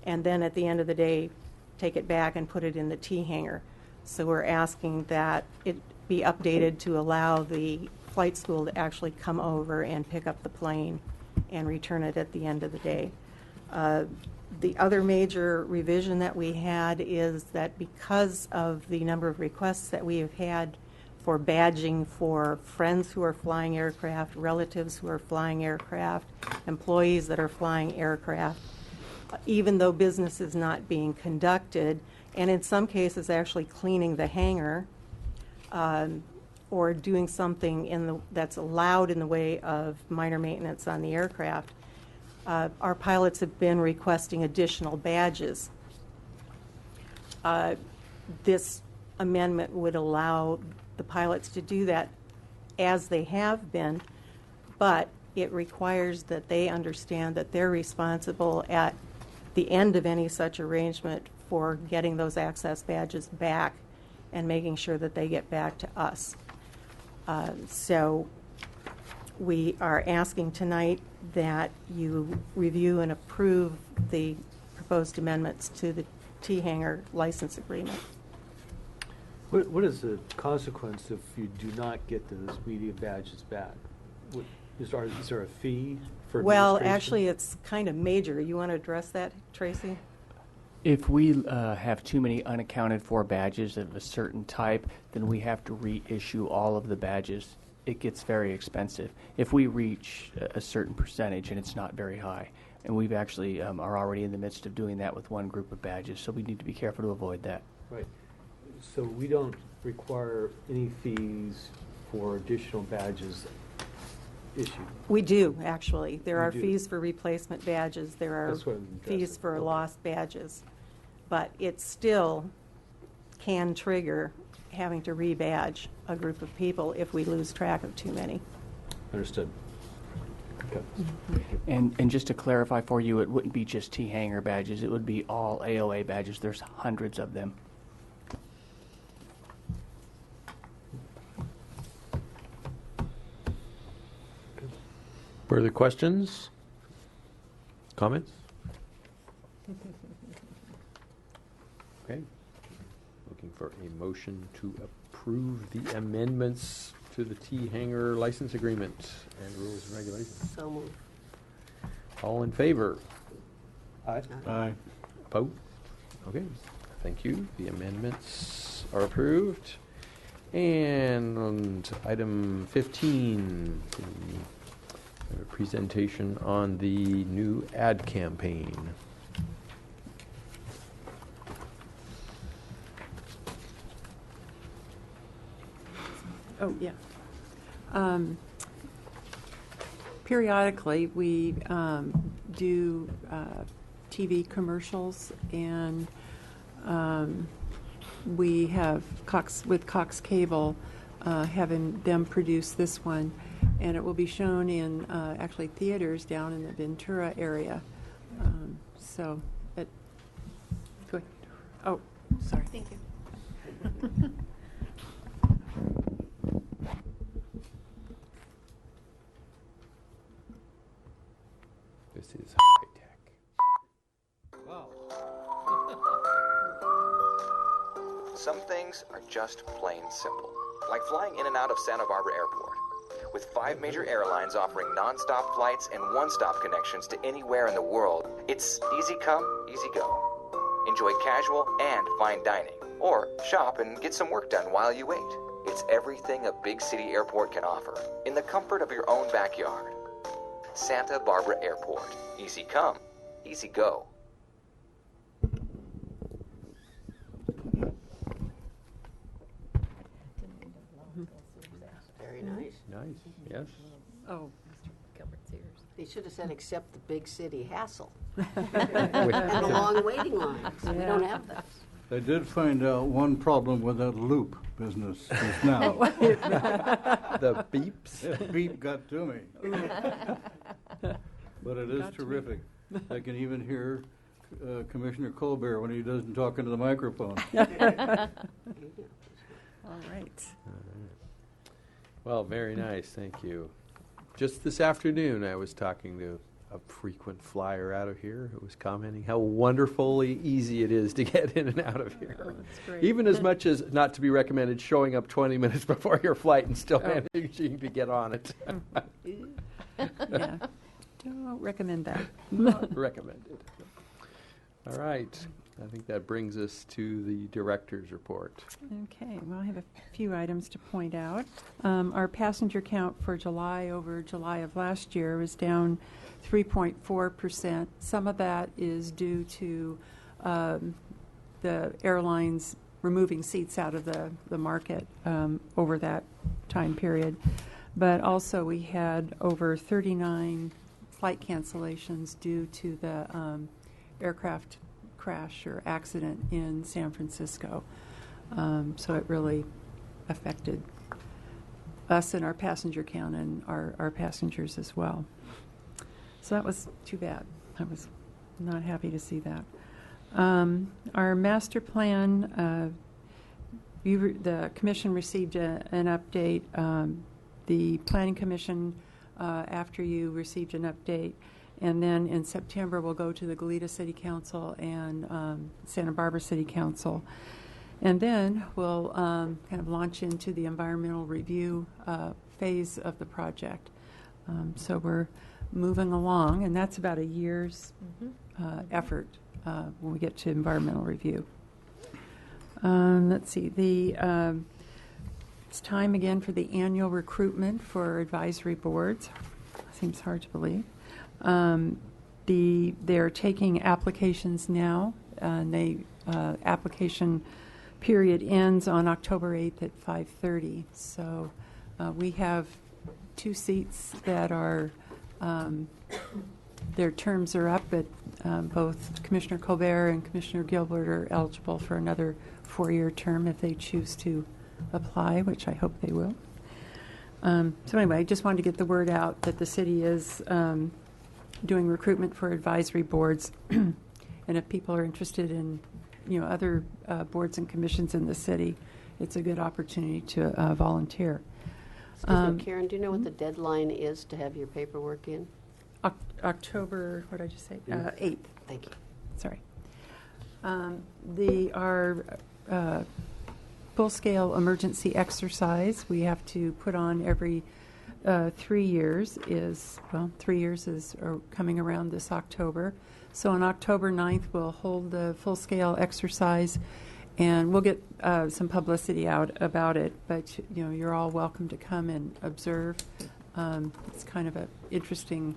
S10: and then at the end of the day, take it back and put it in the T-Hanger. So we're asking that it be updated to allow the flight school to actually come over and pick up the plane and return it at the end of the day. The other major revision that we had is that because of the number of requests that we have had for badging for friends who are flying aircraft, relatives who are flying aircraft, employees that are flying aircraft, even though business is not being conducted, and in some cases actually cleaning the hangar, or doing something that's allowed in the way of minor maintenance on the aircraft, our pilots have been requesting additional badges. This amendment would allow the pilots to do that as they have been, but it requires that they understand that they're responsible at the end of any such arrangement for getting those access badges back and making sure that they get back to us. So we are asking tonight that you review and approve the proposed amendments to the T-Hanger license agreement.
S3: What is the consequence if you do not get those media badges back? Is there a fee for
S10: Well,
S3: administration?
S10: actually, it's kind of major. You want to address that, Tracy?
S12: If we have too many unaccounted for badges of a certain type, then we have to reissue all of the badges. It gets very expensive. If we reach a certain percentage, and it's not very high, and we've actually are already in the midst of doing that with one group of badges, so we need to be careful to avoid that.
S3: Right. So we don't require any fees for additional badges issued.
S10: We do, actually. There
S3: You
S10: are
S3: do.
S10: fees for replacement badges. There are
S3: That's what I'm
S10: fees
S3: addressing.
S10: for
S3: Okay.
S10: lost badges. But it still can trigger having to rebadge a group of people if we lose track of too many.
S3: Understood. Okay.
S12: And just to clarify for you, it wouldn't be just T-Hanger badges. It would be all AOA badges. There's hundreds of them.
S1: Further questions? Comments? Okay. Looking for a motion to approve the amendments to the T-Hanger license agreement and rules and regulations.
S8: So moved.
S1: All in favor?
S3: Aye.
S9: Aye.
S1: Opposed? Okay, thank you. The amendments are approved. And item 15, we have a presentation on the new ad campaign.
S2: Oh, yeah. Periodically, we do TV commercials, and we have with Cox Cable having them produce this one, and it will be shown in actually theaters down in the Ventura area. So, go ahead. Oh, sorry.
S8: Thank you.
S1: This is high tech.
S13: Some things are just plain simple, like flying in and out of Santa Barbara Airport. With 5 major airlines offering non-stop flights and one-stop connections to anywhere in the world, it's easy come, easy go. Enjoy casual and fine dining, or shop and get some work done while you wait. It's everything a big city airport can offer, in the comfort of your own backyard. Santa Barbara Airport. Easy come, easy go.
S8: Very nice.
S1: Nice, yes.
S2: Oh,
S8: They should have said, except the big city hassle and a long waiting line. So we don't have that.
S9: I did find out one problem with that loop business just now.
S1: The beeps.
S9: That beep got to me. But it is
S2: Got to me.
S9: terrific. I can even hear Commissioner Colbert when he doesn't talk into the microphone.
S2: all right.
S1: Well, very nice, thank you. Just this afternoon, I was talking to a frequent flyer out of here who was commenting how wonderfully easy it is to get in and out of here.
S2: Oh, that's great.
S1: Even as much as not to be recommended showing up 20 minutes before your flight and still
S2: Oh.
S1: managing to get on it.
S2: Yeah. Don't recommend that.
S1: Not recommended. All right, I think that brings us to the director's report.
S2: Okay, well, I have a few items to point out. Our passenger count for July over July of last year was down 3.4%. Some of that is due to the airlines removing seats out of the market over that time period. But also we had over 39 flight cancellations due to the aircraft crash or accident in San Francisco. So it really affected us and our passenger count and our passengers as well. So that was too bad. I was not happy to see that. Our master plan, the commission received an update. The planning commission, after you received an update, and then in September we'll go to the Goleta City Council and Santa Barbara City Council. And then we'll kind of launch into the environmental review phase of the project. So we're moving along, and that's about a year's effort when we get to environmental review. Let's see. It's time again for the annual recruitment for advisory boards. Seems hard to believe. They're taking applications now, and application period ends on October 8th at 5:30. So we have 2 seats that are, their terms are up, but both Commissioner Colbert and Commissioner Gilbert are eligible for another 4-year term if they choose to apply, which I hope they will. So anyway, I just wanted to get the word out that the city is doing recruitment for advisory boards, and if people are interested in other boards and commissions in the city, it's a good opportunity to volunteer.
S8: Excuse me, Karen, do you know what the deadline is to have your paperwork in?
S2: October, what did I just say? 8th.
S8: Thank you.
S2: Sorry. Our full-scale emergency exercise we have to put on every 3 years is coming around this October. So on October 9th, we'll hold the full-scale exercise, and we'll get some publicity out about it. But you're all welcome to come and observe. It's kind of an interesting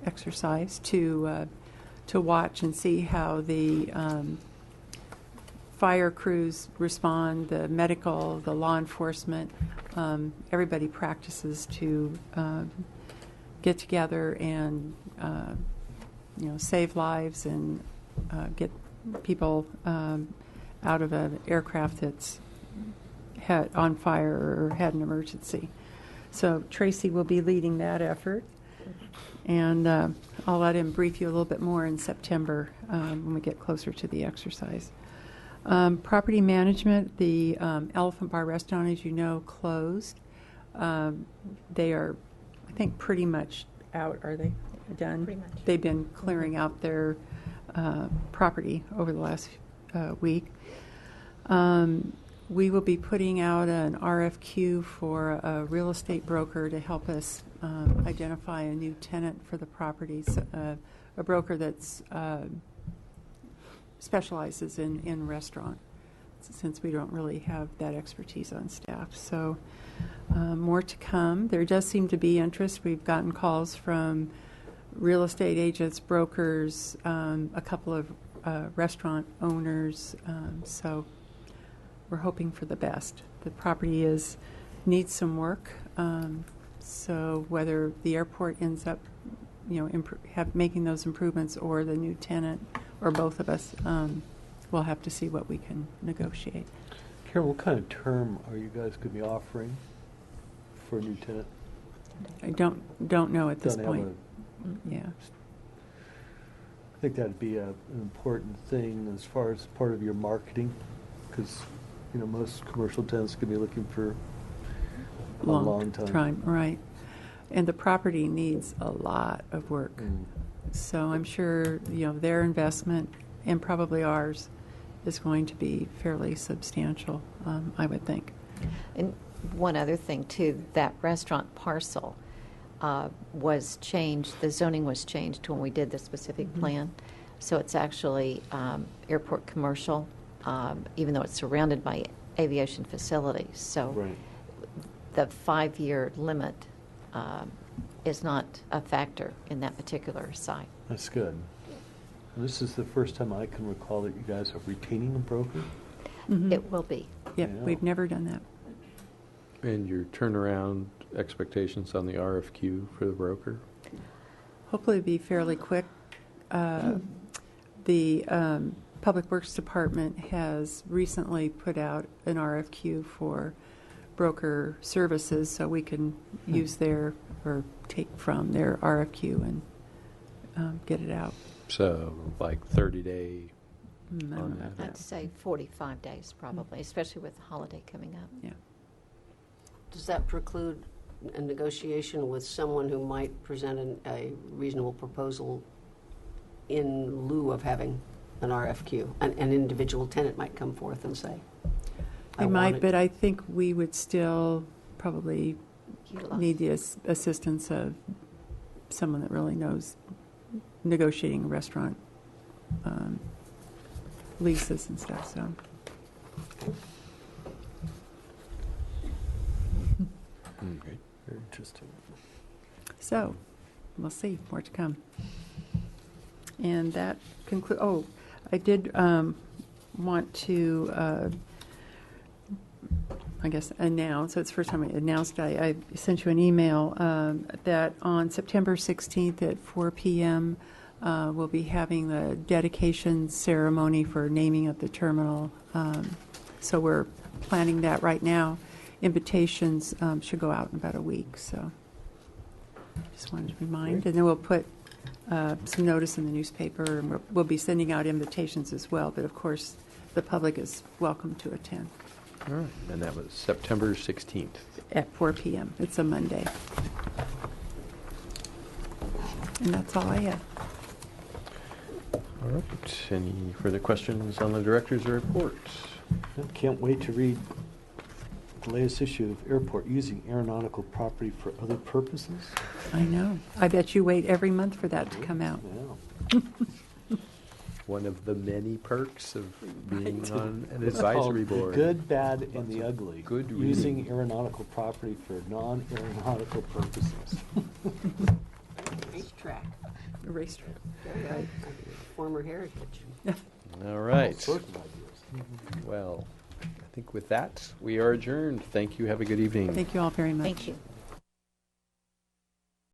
S2: exercise to watch and see how the fire crews respond, the medical, the law enforcement. Everybody practices to get together and save lives and get people out of an aircraft that's had on fire or had an emergency. So Tracy will be leading that effort, and I'll let him brief you a little bit more in September when we get closer to the exercise. Property management, the Elephant Bar Restaurant, as you know, closed. They are, I think, pretty much out. Are they done?
S11: Pretty much.
S2: They've been clearing out their property over the last week. We will be putting out an RFQ for a real estate broker to help us identify a new tenant for the properties, a broker that's specializes in restaurant, since we don't really have that expertise on staff. So more to come. There does seem to be interest. We've gotten calls from real estate agents, brokers, a couple of restaurant owners. So we're hoping for the best. The property needs some work. So whether the airport ends up making those improvements, or the new tenant, or both of us, we'll have to see what we can negotiate.
S3: Karen, what kind of term are you guys going to be offering for a new tenant?
S2: I don't know at this
S3: Don't have
S2: point. Yeah.
S3: I think that'd be an important thing as far as part of your marketing, because most commercial tenants could be looking for a long time.
S2: Right. And the property needs a lot of work. So I'm sure their investment, and probably ours, is going to be fairly substantial, I would think.
S11: And one other thing too, that restaurant parcel was changed, the zoning was changed when we did the specific plan. So it's actually airport commercial, even though it's surrounded by aviation facilities. So the 5-year limit is not a factor in that particular site.
S3: That's good. And this is the first time I can recall that you guys are retaining a broker?
S11: It will be.
S2: Yep, we've never done that.
S1: And your turnaround expectations on the RFQ for the broker?
S2: Hopefully it'll be fairly quick. The Public Works Department has recently put out an RFQ for broker services, so we can use their, or take from their RFQ and get it out.
S1: So like 30-day
S2: I don't
S1: on
S2: know
S1: that.
S2: about that.
S11: I'd say 45 days probably, especially with the holiday coming up.
S2: Yeah.
S8: Does that preclude a negotiation with someone who might present a reasonable proposal in lieu of having an RFQ? An individual tenant might come forth and say,
S2: They might, but I think we would still probably
S11: Utilize.
S2: need the assistance of someone that really knows negotiating restaurant leases and stuff, so.
S1: Okay.
S3: Very interesting.
S2: So, we'll see, more to come. And that conclude, I did want to, I guess, announce, so it's the first time I announced, I sent you an email that on September 16th at 4 p.m., we'll be having the dedication ceremony for naming of the terminal. So we're planning that right now. Invitations should go out in about a week, so just wanted to remind. And then we'll put some notice in the newspaper, and we'll be sending out invitations as well, but of course, the public is welcome to attend.
S1: All right. And that was September 16th.
S2: At 4 p.m. It's a Monday. And that's all I have.
S1: All right. Any further questions on the director's report?
S3: Can't wait to read the latest issue of Airport, using aeronautical property for other purposes.
S2: I know. I bet you wait every month for that to come out.
S3: Yeah.
S1: One of the many perks of being
S2: Right.
S1: on an
S3: It's
S1: advisory
S3: called
S1: board.
S3: The Good, Bad, and the Ugly.
S1: Good
S3: Using
S1: reading.
S3: aeronautical property for non-aeronautical purposes.
S8: racetrack,
S2: A racetrack.
S8: right? Former heritage.
S1: All
S3: All
S1: right.
S3: sorts of ideas.
S1: Well, I think with that, we are adjourned. Thank you. Have a good evening.
S2: Thank you all very much.
S11: Thank you.